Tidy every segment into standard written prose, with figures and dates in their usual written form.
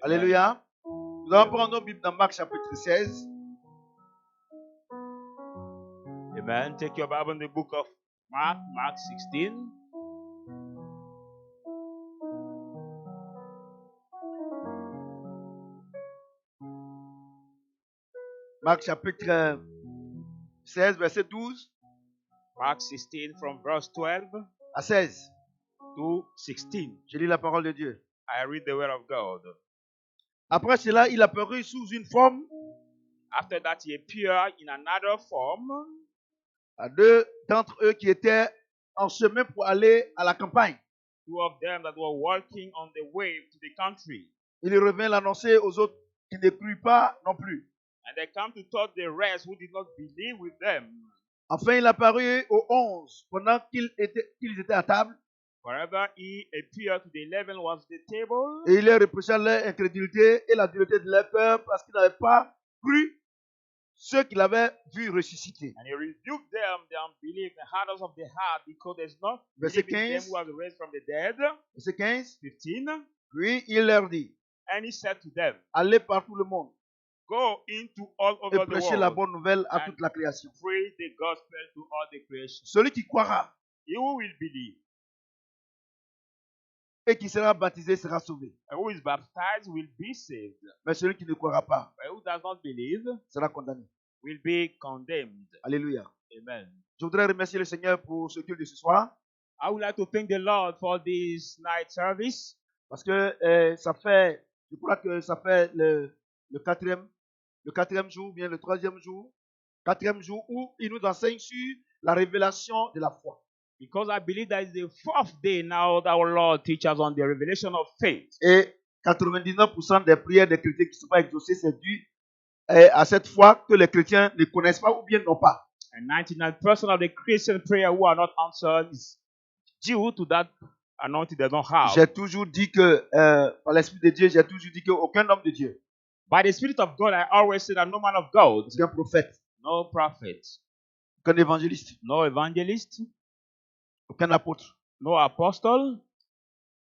Alléluia. Nous allons prendre nos Bibles dans Marc chapitre 16. Amen. Take your Bible in the book of Mark, Mark 16. Marc chapitre 16, verset 12 Mark 16 from verse 12 à 16. to 16. Je lis la parole de Dieu. I read the word of God. Après cela, il apparut sous une forme After that, he appeared in another form à deux d'entre eux qui étaient en chemin pour aller à la campagne. two of them that were walking on the way to the country. Il revint l'annoncer aux autres qui ne crurent pas non plus. And they come to tell the rest who did not believe with them. Enfin, il apparut aux 11 pendant qu'ils étaient à table Wherever he appeared to the 11 was the table. et il leur reprocha leur incrédulité et la dureté de leur cœur parce qu'ils n'avaient pas cru ceux qu'il avait vus ressusciter. And he rebuked them, the unbelief, the hardness of the heart, because there's not Verset believing them 15. who was raised from the dead. Verset 15. 15. Puis il leur dit, And he said to them, allez par tout le monde go into all et over the prêchez la world, bonne nouvelle à and toute la création. preach the gospel to all the creation. Celui qui croira He who will believe et qui sera baptisé sera sauvé. and who is baptized will be saved, Mais celui qui ne croira pas but who does not believe sera condamné. will be condemned. Alléluia. Amen. Je voudrais remercier le Seigneur pour ce culte de ce soir I would like to thank the Lord for this night service, parce que je crois que ça fait le quatrième jour, bien le quatrième jour où il nous enseigne sur la révélation de la foi. because I believe that is the fourth day now that our Lord teaches on the revelation of faith. Et 99% des prières des chrétiens qui ne sont pas exaucées, c'est dû à cette foi que les chrétiens ne connaissent pas ou bien n'ont pas. And 99% of the Christian prayer who are not answered is due to that anointing they don't have. J'ai toujours dit que, par l'Esprit de Dieu, j'ai toujours dit qu'aucun homme de Dieu, By the Spirit of God, I always say that no man of God, aucun prophète, no prophet, aucun évangéliste, no evangelist, aucun apôtre, no apostle,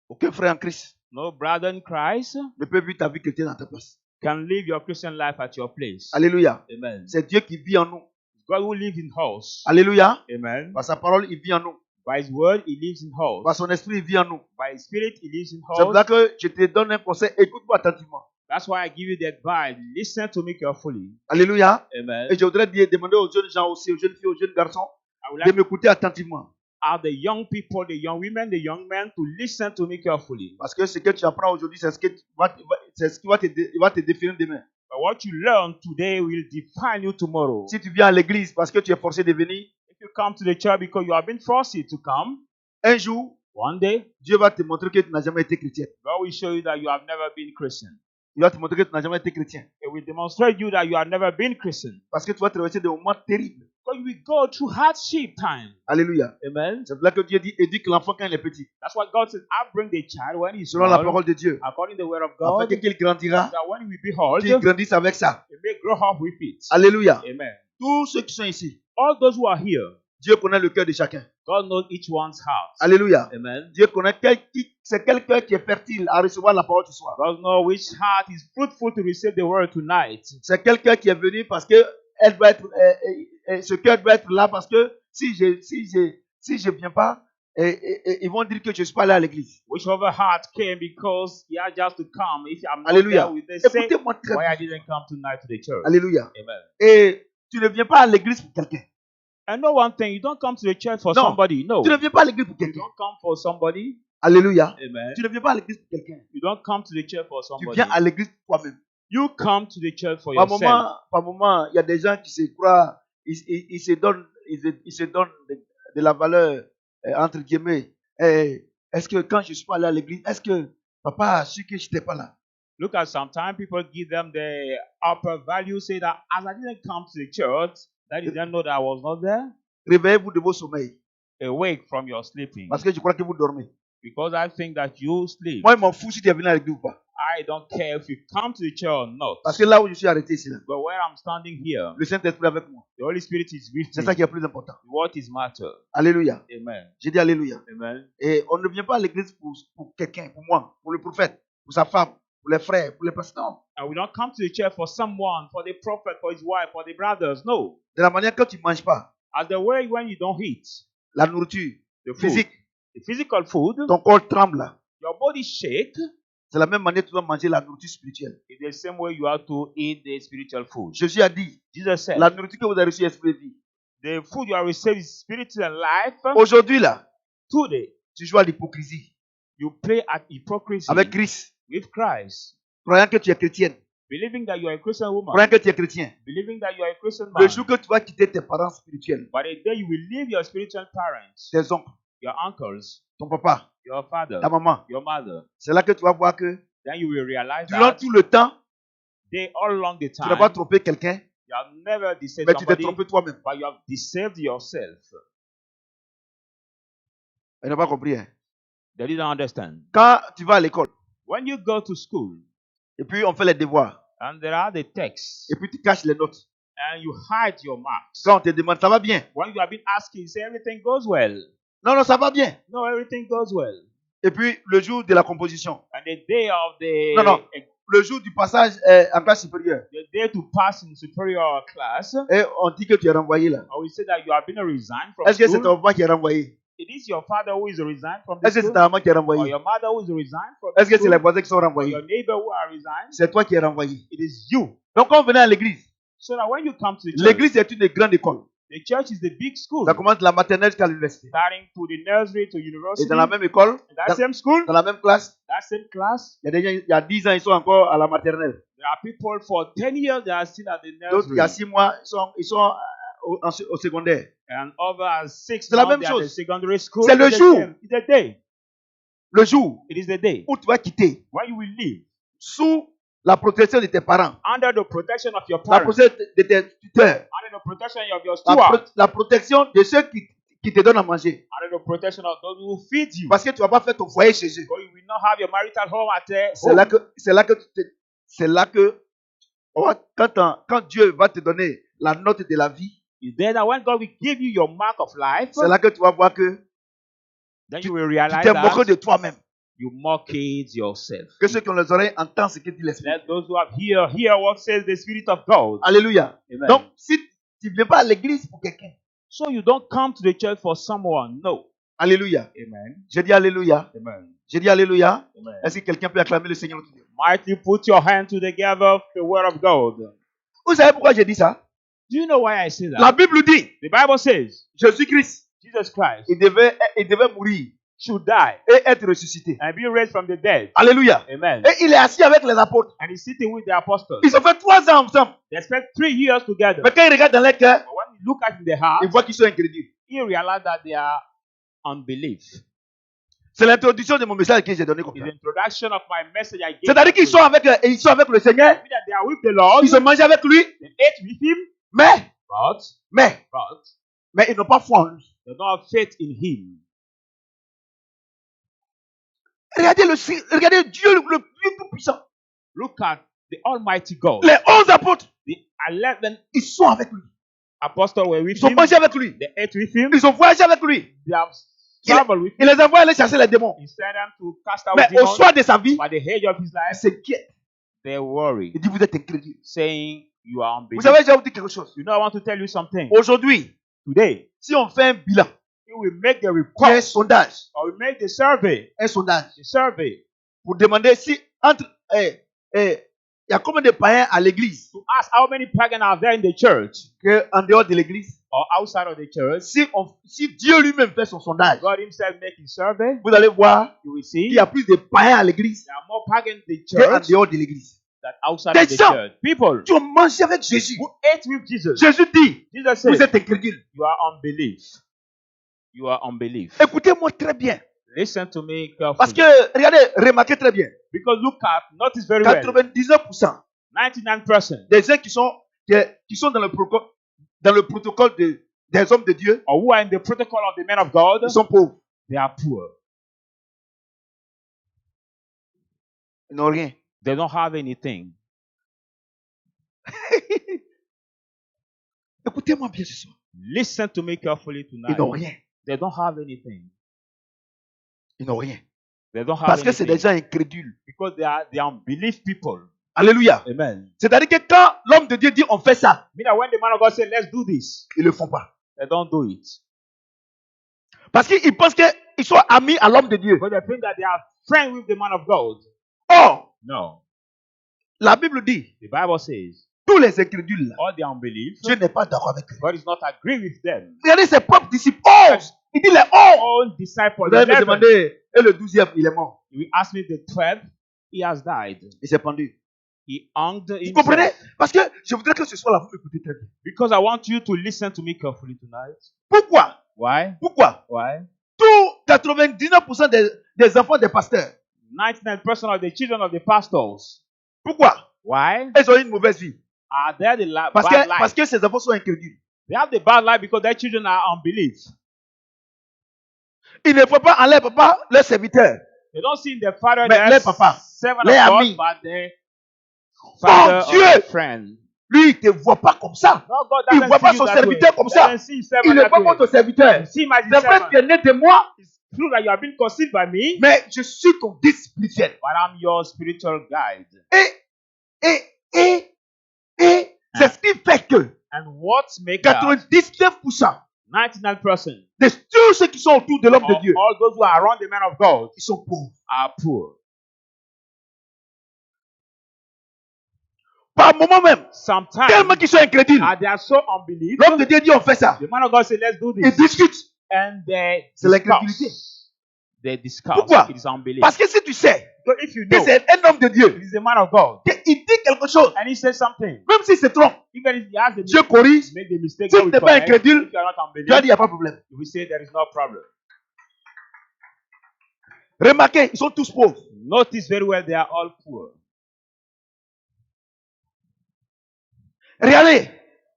aucun frère en Christ no brother in Christ ne peut vivre ta vie chrétienne à ta place. can live your Christian life at your place. Alléluia. Amen. C'est Dieu qui vit en nous. God who lives in us. Alléluia. Amen. Par sa parole, il vit en nous. By His word, He lives in Par us. son esprit, il vit en nous. By His Spirit, He lives in C'est pour ça us. que je te donne un conseil. Écoute-moi attentivement. That's why I give you the advice. Listen to me carefully. Alléluia. Amen. Et je voudrais demander aux jeunes gens aussi, aux jeunes filles, aux jeunes garçons, I would de like m'écouter attentivement. are the young people, the young women, the young men to listen to me carefully. Parce que ce que tu apprends aujourd'hui, c'est ce qui va te définir demain. But what you learn today will define you tomorrow. Si tu viens à l'église parce que tu es forcé de venir, If you come to the church because you have been forced to come, un jour, one day Dieu va te montrer que tu n'as jamais été chrétien. God will show you that you have never been Christian. Il va te montrer que tu n'as jamais été chrétien. It will demonstrate you that you have never been Christian. Parce que tu vas traverser des moments terribles. Because you will go through hardship time. Alléluia. Amen. C'est pour ça que Dieu dit, éduque l'enfant quand il est petit. That's what God says. I bring the child when he's Selon la small, parole de Dieu. according to the word of Afin God, qu'il grandira, that when he will be old, qu'il grandisse avec ça. he may grow up with it. Alléluia. Amen. Tous ceux qui sont ici, All those who are here, Dieu connaît le cœur de chacun. God knows each one's heart. Alléluia. Amen. Dieu connaît c'est quel cœur qui est fertile à recevoir la parole ce soir. God knows which heart is fruitful to receive the word tonight. C'est quel cœur qui est venu parce que elle doit être, ce cœur doit être là parce que si je viens pas, ils vont dire que je suis pas allé à l'église. Whichever heart came because he had just to come. If I'm not Alléluia. there, will they say Écoutez-moi très why bien. I didn't come tonight to the church? Alléluia. Amen. Et tu ne viens pas à l'église pour quelqu'un. And know one thing, you don't come to the church for No. somebody. No. Tu ne viens pas à l'église pour You quelqu'un. don't come for somebody. Alléluia. Amen. Tu ne viens pas à l'église pour quelqu'un. You don't come to the church for Tu somebody. viens à l'église pour toi-même. You come to the church for Par yourself. moment, il y a des gens qui se croient, ils se donnent de la valeur, entre guillemets. Est-ce que quand je suis pas allé à l'église, est-ce que papa a su que je n'étais pas là? Look at sometimes people give them the upper value, say that as I didn't come to the church, that is not know that I was not there. Réveillez-vous de vos sommeils. Awake from your sleeping. Parce que je crois que vous dormez. Because I think that you sleep. Moi, il m'en fout si tu es venu à l'église ou pas. I don't care if you come to the church or not. Parce que là où je suis arrêté ici, là, But where I'm standing here, le Saint-Esprit est avec moi. the Holy Spirit is with C'est me. ça qui est plus important. What is matter? Alléluia. Amen. J'ai dit Alléluia. Amen. Et on ne vient pas à l'église pour quelqu'un, pour moi, pour le prophète, pour sa femme, pour les frères, pour les pasteurs. And we don't come to the church for someone, for the prophet, for his wife, for the brothers. No. De la manière que tu ne manges pas, As the way when you don't eat la nourriture the food, physique, the physical food, ton corps tremble. your body shake. C'est la même manière que tu dois manger la nourriture spirituelle. It's the same way you have to eat the spiritual food. Jésus a dit, Jesus said, la nourriture que vous avez reçue est esprit de vie. the food you are receiving is spiritual life. Aujourd'hui, là, Today, tu joues à l'hypocrisie you play at hypocrisy avec Christ, with Christ, croyant que tu es chrétienne, believing that you are a Christian woman, croyant que tu es chrétien. believing that you are a Christian Le man. jour que tu vas quitter tes parents spirituels, But the day you will leave your spiritual parents, tes oncles, your uncles, ton papa, your father, ta maman, your mother, c'est là que tu vas voir que then you will realize durant that tout le temps, they all along the tu n'as pas time, trompé quelqu'un, you have never deceived mais tu t'es somebody, trompé toi-même. but you have deceived yourself. Elle n'a pas compris. Hein? They didn't understand. Quand tu vas à l'école, When you go to school et puis on fait les devoirs, and there are the texts et puis tu caches les notes. and you hide your marks, Quand on te demande, ça va bien? when you have been asking, you say everything goes well. Non, non, ça va bien. No, everything goes well. Et puis le jour de la composition, And the day of Non, non. le jour du passage en classe supérieure, the day to pass in superior class, et on dit que tu es renvoyé là. or we say that you have been resigned from Est-ce que c'est school. ton papa qui est renvoyé? It is your father who is resigned from the Est-ce que c'est school, ta maman qui est or renvoyée? your mother who is resigned from Est-ce the que c'est les school, voisins qui sont or renvoyés? your neighbor who are resigned. C'est toi qui es renvoyé. It is you. Donc quand on venait à l'église, So that when you come to the church, l'église est une grande école. the church is the big school, Ça commence de la maternelle jusqu'à l'université. starting to the nursery to Et university. dans la même école, In that same school, dans la même classe, that same class, il y a des gens, il y a 10 ans, ils sont encore à la maternelle. there are people for 10 years they are still at the D'autres, il y a nursery, 6 mois, ils sont au secondaire. and over 6 C'est la months même they are at the chose. secondary school. C'est le It's the jour. same. It's the day. Le jour It is the day où tu vas quitter when you will live sous la protection de tes parents, under the protection of your la parents, protection de tes tuteurs, under the protection of your la, steward, la protection de ceux qui te donnent à manger. under the protection of those who feed you. Parce que tu ne vas pas faire ton foyer chez eux. Because you will not have your marital home at C'est home. là que quand Dieu va te donner la note de la vie, It's there that when God will give you your mark of life, c'est là que tu vas voir que then you will tu realize t'es moqué de that toi-même. you mocked yourself. Que ceux qui ont les oreilles entendent ce que dit l'Esprit. Let those who have hear what says the Spirit of God. Alléluia. Amen. Donc, si tu ne viens pas à l'église pour quelqu'un, So you don't come to the church for someone. No. Alléluia. Amen. J'ai dit Alléluia. Amen. J'ai dit Alléluia. Amen. Est-ce que quelqu'un peut acclamer le Seigneur? Might you put your hand together of the word of God? Vous savez pourquoi j'ai dit ça? Do you know why I say that? La Bible dit, The Bible says Jésus-Christ, Jesus Christ il devait mourir should die et être ressuscité. and be raised from the dead. Alléluia. Amen. Et il est assis avec les apôtres. And he's sitting with the apostles. Ils ont fait 3 ans ensemble. They spent 3 years together. Mais quand il regarde dans leur cœur, But when you look at their heart, il voit qu'ils sont incrédules. you realize that they are unbelief. C'est l'introduction de mon message que j'ai donné comme It's ça. the introduction of my message I gave. C'est-à-dire qu'ils sont avec le Seigneur, That they are with the Lord. ils ont mangé avec lui, They ate with him, mais but ils n'ont pas foi en lui. they don't have faith in him. Regardez Dieu le plus tout-puissant. Look at the Almighty God. Les 11 apôtres, The 11 ils sont avec lui. apostles were with Ils ont him. mangé avec lui. They ate with him. Ils ont voyagé avec lui. They have traveled with Il him. les envoie aller chasser les démons. He sent them to cast out Mais au demons. soir de sa vie, By the age of his il life, s'inquiète. they worry, Il dit, vous êtes incrédule. saying, you are Vous unbelievers. savez, je vais vous dire quelque chose. You know, I want to tell you something. Aujourd'hui, Today, si on fait un bilan, we will make the il y a un report, sondage, or we make the survey, pour demander si il y a combien de païens à l'église to ask how many pagans are there in the church qu'en dehors de l'église. or outside of the church. Si Dieu lui-même fait son sondage, God himself make his survey. vous allez voir You will qu'il see y a plus de païens à l'église there are more pagans in the qu'en church dehors de l'église. than outside Des of the gens church. People qui ont mangé avec Jésus. who ate with Jesus. Jésus dit, Jesus vous said, êtes incrédule. you are unbelief. You are unbelief. Écoutez-moi très bien. Listen to me Parce carefully. que, regardez, remarquez très bien. Because look at, notice very well, 99% 99% des gens qui sont dans le protocole des hommes de Dieu, or who are in the protocol of the men of God, ils sont pauvres. they are poor. Ils n'ont rien. They don't have anything. Écoutez-moi bien ce soir. Listen to me carefully Ils tonight. n'ont rien. They don't have anything. Ils n'ont rien. They don't have Parce que c'est des anything. gens incrédules. Because they are unbelief people. Alléluia. Amen. C'est-à-dire que quand l'homme de Dieu dit on fait ça, Meaning that when the man of God said, let's do this, ils ne le font pas. they don't do it. Parce qu'ils pensent qu'ils sont amis à l'homme de Dieu. But they think that they are friends with the man of God. Or, No. la Bible dit, The Bible says, tous les incrédules, là, all the unbelief, Dieu n'est pas d'accord avec eux. God is not agree with them. Regardez ses propres disciples. Oh, il dit les 11. Own disciples, Vous allez me 11. demander, et le 12e, il est mort. You ask me the 12th, he has died. Il s'est pendu. He hanged Vous comprenez? himself. Parce que je voudrais que ce soit là, vous m'écoutez très bien. Because I want you to listen to me carefully tonight. Pourquoi? Why? Pourquoi? Why? Tous 99% des enfants des pasteurs. 99% of the children of the pastors. Pourquoi? Why? Ils ont une mauvaise vie. Are they the Parce bad life? que ces enfants sont incrédules. They have the bad life because their children are unbelief. Ils ne voient pas en leur papa leur serviteur. They don't see in their father Mais their les papas, servant les of God, amis. but their father or Dieu! their friend. Lui, il ne te voit pas comme ça. No, God Il ne doesn't voit pas see you son that serviteur way. comme ça. Doesn't see his servant Il ne that voit pas way. ton serviteur. See him as his C'est vrai servant. que tu es né de moi, It's true that you have been conceived by me, mais je suis ton guide spirituel. but I'm your spiritual guide. Et c'est ce qui fait que And what makes that 99% 99% de tous ceux qui sont autour de l'homme de of Dieu, all those who are around the man of God ils sont pauvres. are poor? Par moment même, Sometimes tellement qu'ils sont incrédules. they are so unbelieving. L'homme de Dieu dit on fait ça. The man of God said, let's do Ils this. discutent. And they C'est l'incrédulité. discuss. They discuss. Pourquoi? It is unbelief. Parce que si tu sais Because if you que know c'est un homme de Dieu, it is the man of God, qu'il dit quelque chose, and he says something, même s'il se trompe, even if he has the Dieu corrige. make the mistake, Si God tu will n'es pas correct. incrédule, If you are not Dieu a dit unbelieving, il n'y a pas de problème. we say there is no problem. Remarquez, ils sont tous pauvres. Notice very well they are all poor. Regardez,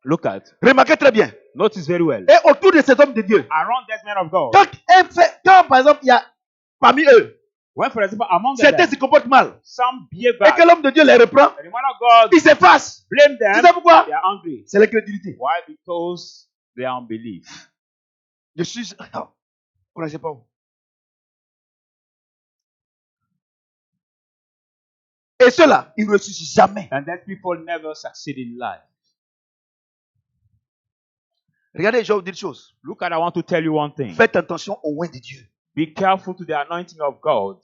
Look at. remarquez très bien. Notice very well. Et autour de ces hommes de Dieu, Around this man of God, quand par exemple il y a parmi eux, when for example among certains se them, comportent mal, some behave et bad, que l'homme de Dieu les reprend, and the man of God ils s'effacent. blame Tu them, sais pourquoi? they are angry. C'est l'incrédulité. Why? Because they are unbelief. Je suis. Vous ne connaissez pas où? Et ceux-là, ils ne ressuscitent jamais. And that people never succeed in life. Regardez, je vais vous dire une chose. Look at, I want to tell you one thing. Faites attention au oint de Dieu. Be careful to the anointing of God.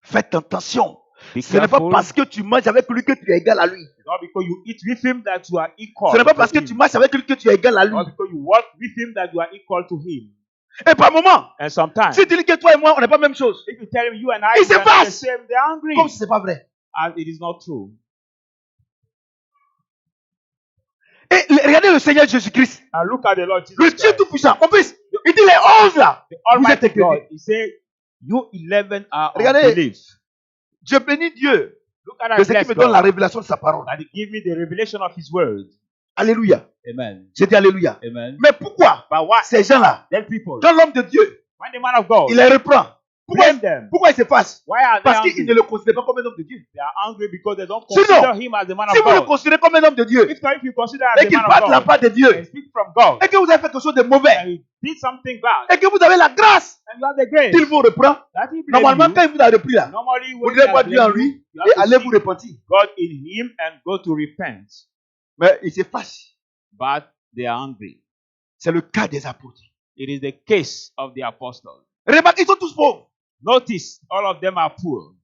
Faites attention. Be Ce n'est pas careful. parce que tu manges avec lui que tu es égal à lui. Not because you eat with him that you are equal. Ce n'est pas to parce que him. tu marches avec lui que tu es égal à lui. Not because you walk with him that you are equal to him. Et par moment, And sometimes, si tu dis que toi et moi, on n'est pas la même chose, if you tell him you and I It's we a are not the verse. same, they're angry. comme si ce n'est pas vrai. And it is not true. Et regardez le Seigneur Jésus-Christ, And look at the Lord Jesus le Dieu Christ. Tout-Puissant. Mon fils, il dit les 11 là. The Vous êtes Almighty incrédules. God, he said, you 11 are Regardez. unbelief. Je bénis Dieu Look at de that ce qui blessed me donne la God. révélation de sa parole. That he give me the revelation of his word. Alléluia. Amen. J'ai dit Alléluia. Amen. Mais pourquoi But why? ces gens-là, Then people, quand l'homme de Dieu, when the man of God, il les reprend, blame them. pourquoi ils s'effacent? Why are they Parce angry? qu'ils ne le considèrent pas comme un homme de Dieu. They are angry because they don't Sinon, consider him as the man Si of vous le God. considérez comme un homme de Dieu If you consider as et the qu'il man parle of de la God part de Dieu and speak from God, et que vous avez fait quelque chose de mauvais and you did something bad, et que vous avez la grâce and you have the grace, qu'il vous reprend, that he blame normalement you, quand il vous a repris là, normally vous when ne he devez pas has Dieu en blamed you, lui you et have allez to vous seek repentir. God in him and go to repent. Mais il s'efface. But they are angry. C'est le cas des apôtres. It is the case of the apostles. Remarquez, ils sont tous pauvres. Notice all of them are poor.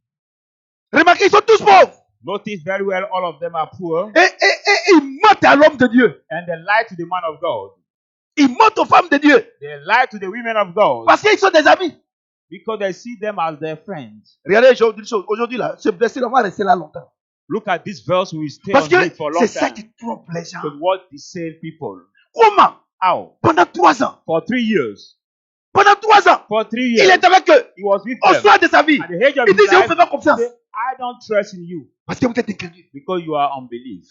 Remarquez, ils sont tous pauvres. Notice very well all of them are poor. Et ils mentent à l'homme de Dieu. And they lie to the man of God. Ils mentent aux femmes de Dieu. They lie to the women of God. Parce qu'ils sont des amis. Because they see them as their friends. Regardez, je vais vous dire une chose. Aujourd'hui, là, ce verset-là, on va rester là longtemps. Look at this verse, we will stay Parce on que it for a long c'est ça time. qui trompe les gens. But what deceive people? Comment? How? Pendant 3 ans. For 3 years. Pendant 3 ans. For 3 Il years. est avec eux. He was with Au them. soir de sa vie. At the age of Il dit, his je vous life, fais pas confiance. he said, I don't trust in you Parce que vous êtes incrédule. because you are unbelief.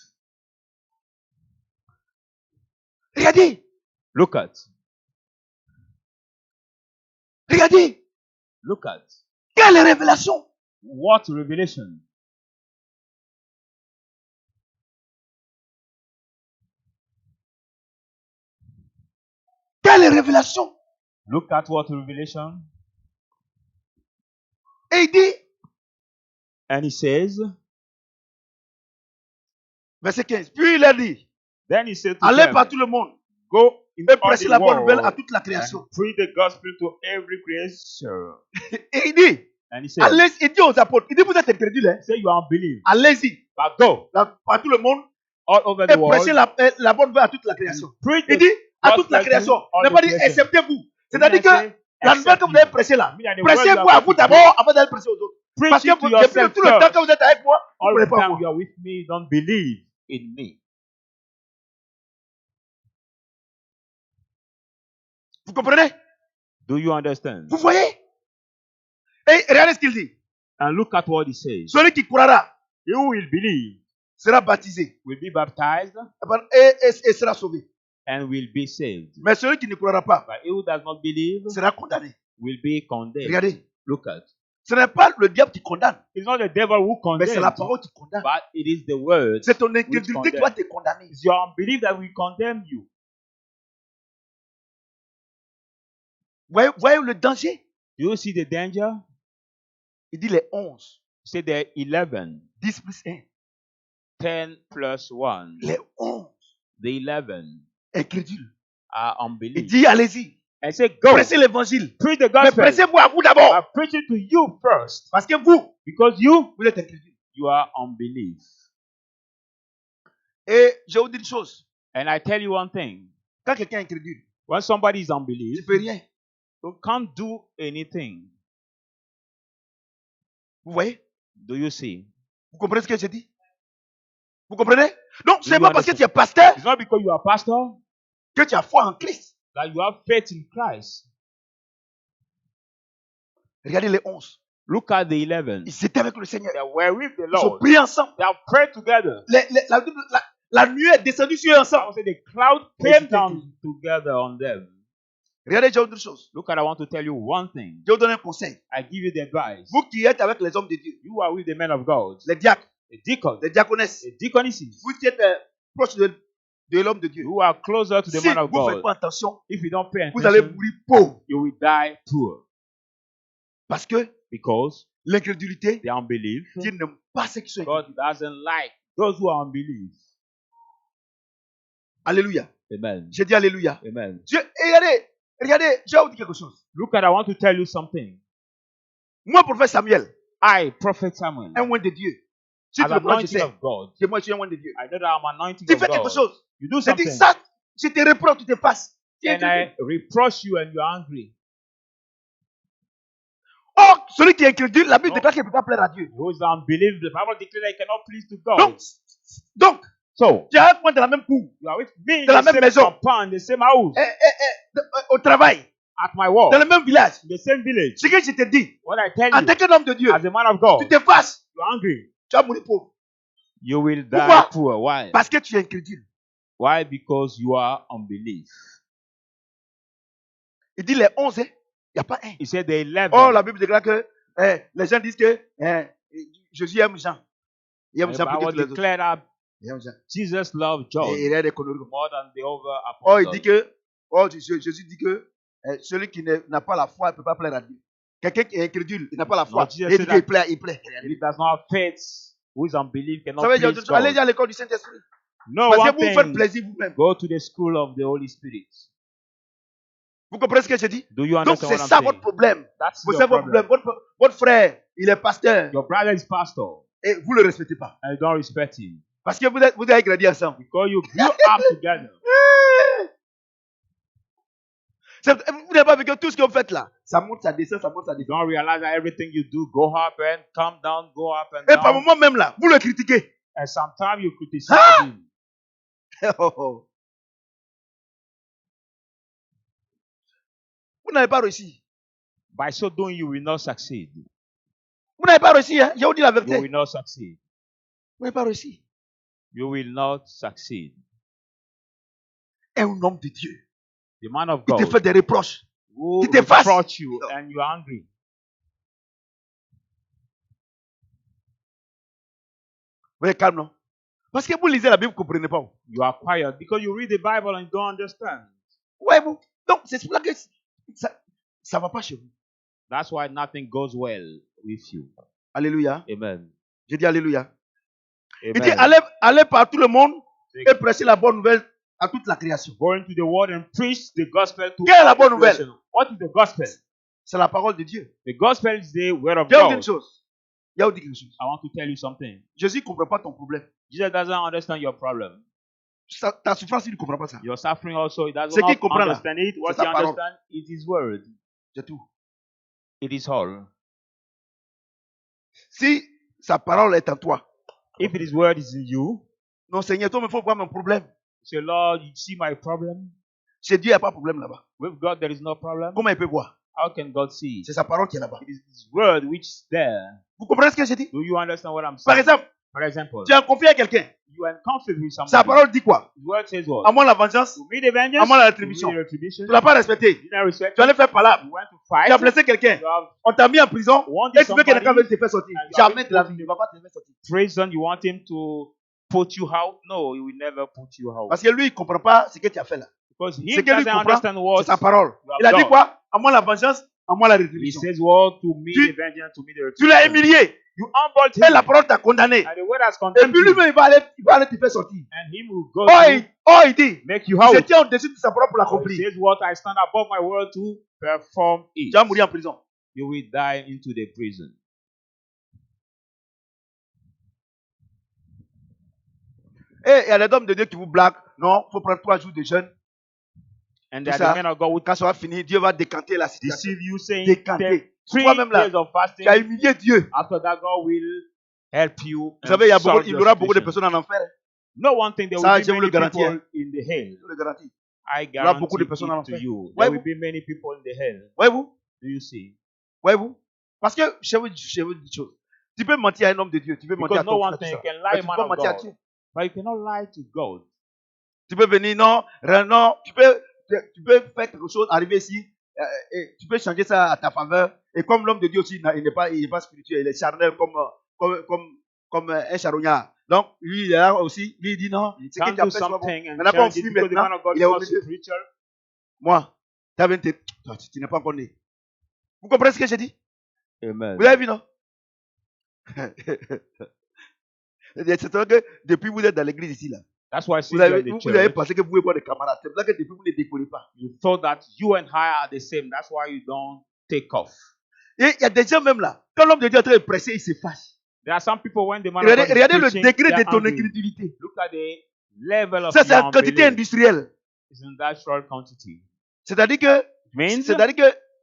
Regardez. Look at. Regardez. Look at. Quelle révélation. What revelation? Quelle révélation. Look at what Revelation. Et il dit, And he says, verset 15, puis il a dit, then he said to allez them, par tout le monde go in et all prêchez the la bonne nouvelle à world toute la and création. preach the gospel to every creature. Et il dit, And he said, allez, il dit aux apôtres, il dit, vous êtes incrédules, hein? say you are unbelief, Allez-y, but go par tout le monde all over et the world prêchez la bonne nouvelle à toute la création. and preach Il the dit, à toute la gospel to création. all Il n'a the pas dit, creation. exceptez vous. He C'est-à-dire didn't que say, la nouvelle que vous avez prêchée là, I mean, the word you prêchez-vous are à vous going to d'abord avant d'aller prêcher aux autres. Parce preach que it to depuis yourself tout le temps first. que vous êtes avec moi, vous ne All the voulez pas time you moi. are with me, you don't believe in me. Vous comprenez? Do you understand? Vous voyez? Et regardez ce qu'il dit. And look at what he says. Celui qui croira He who will believe sera baptisé will be baptized et sera sauvé. and will be saved. Mais celui qui ne croira pas But he who does not believe sera condamné. will be condemned. Regardez, Look at. ce n'est pas le diable qui condamne, It's not the devil who mais c'est la condemns, parole qui condamne. but it is the word. C'est ton incrédulité qui va te condamner. It's your unbelief that will condemn you. Voyez le danger? Do you see the danger? Il dit les 11. Say the 11. 10 plus 1. 10 plus 1. Les 11 The 11 incrédules. are Il unbelief. dit, allez-y, And say, go. prêchez l'évangile. Preach the Mais gospel. prêchez-vous à vous d'abord. But preach it to you first. Parce que vous, Because you vous êtes incrédules. are unbelief. Et je vous dis une chose. And I tell you one thing. Quand quelqu'un est incrédule, When somebody is tu unbelief, ne fais rien. you can't do anything. Vous voyez? Do you see? Vous comprenez ce que je dis? Vous comprenez? Donc, ce Do n'est you pas parce que understand? tu es pasteur It's not because you are a pastor que tu as foi en Christ. that you have faith in Christ. Regardez les 11. Look at the 11. Ils étaient avec le Seigneur. They were with the Ils ont Lord. prié ensemble. They have prayed together. La nuée est descendue sur eux I ensemble. would say the cloud Yes, came it down is. together on them. Regardez, je vais vous dire une chose. Look at, I want to tell you one thing. Je vais vous donner un conseil. I give you the advice. Vous qui êtes avec les hommes de Dieu, You are with the men of God, les diacres, the deacons, les diaconesses, the deaconesses. vous qui êtes proches de l'homme de Dieu, You are closer to the si man of vous ne faites God. pas attention, If you don't pay vous allez attention, mourir pauvre. you will die poor. Parce que Because l'incrédulité, the unbelief, Dieu n'aime pas ceux qui sont God incrédules. doesn't like those who are unbelief. Alléluia. Amen. J'ai dit Alléluia. Amen. Regardez, je vais vous dire quelque chose. Look at, I want to tell you something. Moi, prophète Samuel, I, Prophet Samuel, un oint de Dieu. Si as tu le prends, je anointing sais. of God. C'est moi, je suis un oint de Dieu. I know that I'm anointing Tu of fais quelque God. chose. You do Je dis something. ça, je te reprends, tu te passes. Tu es And incrédule. I reproach you and you're angry. Or, celui qui est incrédule, la Bible Non. déclare qu'il ne peut pas plaire à Dieu. Who is unbelief? The Bible declares that he cannot please to God. Donc, So, tu as un point dans la même cour, you are with me in Dans la the même same maison. compound, the same house, au travail, at my work, dans le même village. in the same village. Ce que je te dis, What I tell en you, tant qu'homme de Dieu, as a man of God, tu te fasses, you're angry. tu vas mourir pauvre. You will die Pourquoi? poor. Why? Parce que tu es incrédule. Why? Because you are unbelief. Il dit les 11, il n'y a pas un. He said the 11. Oh, la Bible déclare que les gens disent que Jésus aime Jean. Il aime The Jean plus que Bible tous les autres. declared that Il aime Jean. Jesus loved John Et il y a des conneries. more than the other Oh, il apostles. dit que, oh, Jésus dit que celui qui n'a pas la foi ne peut pas plaire à Dieu. Quelqu'un qui est incrédule, il n'a pas la foi. Non, Jesus Et il dit said qu'il plaît, il plaît. If he does not have faith, who is unbelief cannot Ça veut please dire, allez God. à l'école du Saint-Esprit. No, Parce one que vous vous faites thing, plaisir vous-même. go to the school of the Holy Spirit. Vous comprenez ce que je dis? Do you Donc understand c'est what I'm ça saying? votre problème. That's C'est your ça votre problem. problème. Votre frère, il est pasteur. Your brother is pastor Et vous ne le respectez pas. and you don't respect him. Parce que vous avez grandi ensemble. Because you grew up together. Vous n'avez pas vu que tout ce que vous faites là, ça monte, ça descend, ça monte, ça You descend. don't realize that everything you do go up and come down, go up and Et par down. moment même là, vous le critiquez. And sometimes you criticize Ah! him. Vous n'avez pas réussi. By so doing, you will not succeed. Vous n'avez pas réussi, hein? Je vous dis la You vérité. will not succeed. Vous n'avez pas réussi. You will not succeed. Un homme de Dieu, The man of il te God fait des reproches. who il t'efface. reproach you and you are angry. Vous êtes calme, non? Parce que vous lisez la Bible, vous ne comprenez pas. You are quiet because you read the Bible and you don't understand. Ouais, vous. Donc, c'est pour ça que ça ne va pas chez vous. That's why nothing goes well with you. Alléluia. Amen. Je dis Alléluia. Amen. Il dit, allez par tout le monde et prêchez la bonne nouvelle à toute la création. Go into the world and preach the gospel to Quelle est la all bonne nouvelle? creation. What is the gospel? C'est la parole de Dieu. The gospel is the word of Je vais vous dire une God. chose. Je vais vous dire quelque chose. I want to tell you something. Jésus ne comprend pas ton problème. Jesus doesn't understand your problem. Ta souffrance, il ne comprend pas ça. Your suffering also, he does Ce qu'il not comprend là, understand it. What c'est he sa parole. understands is his word. C'est tout. It is all. Si sa parole est en toi, If his word is in you, non Seigneur, toi, il faut voir mon problème. say, Lord, you see my problem. Chez Dieu, il n'y a pas de problème là-bas. With God, there is no problem. Comment il peut voir? How can God see? C'est sa parole qui est là-bas. It is his word which is there. Vous comprenez ce que je dis? Do you understand what I'm Par saying? exemple, For example, tu as confié à quelqu'un. you are in conflict with Sa somebody. parole dit quoi? His word says À what? moi la vengeance, To me the vengeance, à moi la to rétribution. me the retribution. Tu ne l'as pas respecté. You didn't respect Tu allais faire palabre. You went to Tu as fight. blessé quelqu'un. You have On t'a mis en prison. wanted Et tu veux que quelqu'un somebody vienne te faire sortir. and you Jamais have de la been vie. Il ne va pas te faire sortir. prison. You want him to put you out? No, he will never put you out. Parce que lui, il ne comprend pas ce que tu as fait là. Because Ce he que lui doesn't comprend, understand what c'est sa parole. you have Il a dit done. quoi? À moi la vengeance, à moi la He rétribution. says, well, to me Tu- the vengeance, to me the Tu l'as retribution. humilié. You humbled Et la him. parole t'a condamné. And the word has Et condemned puis you. lui-même, il va aller te faire sortir. And him will go Il dit, make you il se out. tient au-dessus de sa parole pour He l'accomplir. says, what I stand above my word to perform it. Tu vas mourir en prison. You will die into the prison. Et il y a les hommes de Dieu qui vous blaguent. Non, il faut prendre 3 jours de jeûne. And Tout there ça, are the men of God who Quand ça va finir, Dieu va décanter la situation. deceive you, saying, Décanter. take 3 Toi-même là, days of fasting. tu as humilié Dieu. After that, God will help you. Vous savez, il solve y your aura beaucoup de situation. personnes en enfer. No one thing, there Ça, will je be vous le many garantis, people hein. in the hell. Je le garantis. I y aura guarantee beaucoup de personnes en it to enfer. you. Ouais, There will be many people in the hell. Voyez-vous? Do you see? Voyez-vous? Parce que je vais vous dire une chose. Tu peux mentir à un homme de Dieu. Tu peux mentir Because à no ton one frère. thing tout ça. can Mais lie, tu man peux of mentir à God. Dieu. But you cannot lie to God. Tu peux venir, non, non, tu peux faire quelque chose, arriver ici, et tu peux changer ça à ta faveur. Et comme l'homme de Dieu aussi, il n'est pas spirituel, il est charnel comme un charognard. Donc, lui, il est là aussi, lui, il dit non, You c'est que can't tu as do fait, c'est pas bon. something and Maintenant, quand on change it fuit because the man maintenant, of God il is est au not milieu. spiritual. Moi, toi, tu n'es pas encore né. Vous comprenez ce que j'ai dit? Amen. Vous avez vu, non? C'est vrai que depuis vous êtes dans l'église ici, là, That's why I see vous you avez, in the vous avez church. pensé que vous pouvez voir des camarades. C'est pour ça que depuis vous ne décollez pas. You thought that you and I are the same. That's why you don't take off. Et il y a des gens même là, quand l'homme de Dieu est en train de prêcher, il se fâche. There are some people when the man of God is Regardez le preaching, degré they de are ton angry. incrédulité. Look at the level of Ça, c'est your en quantité unbelief. industrielle. It's industrial quantity. C'est-à-dire que Means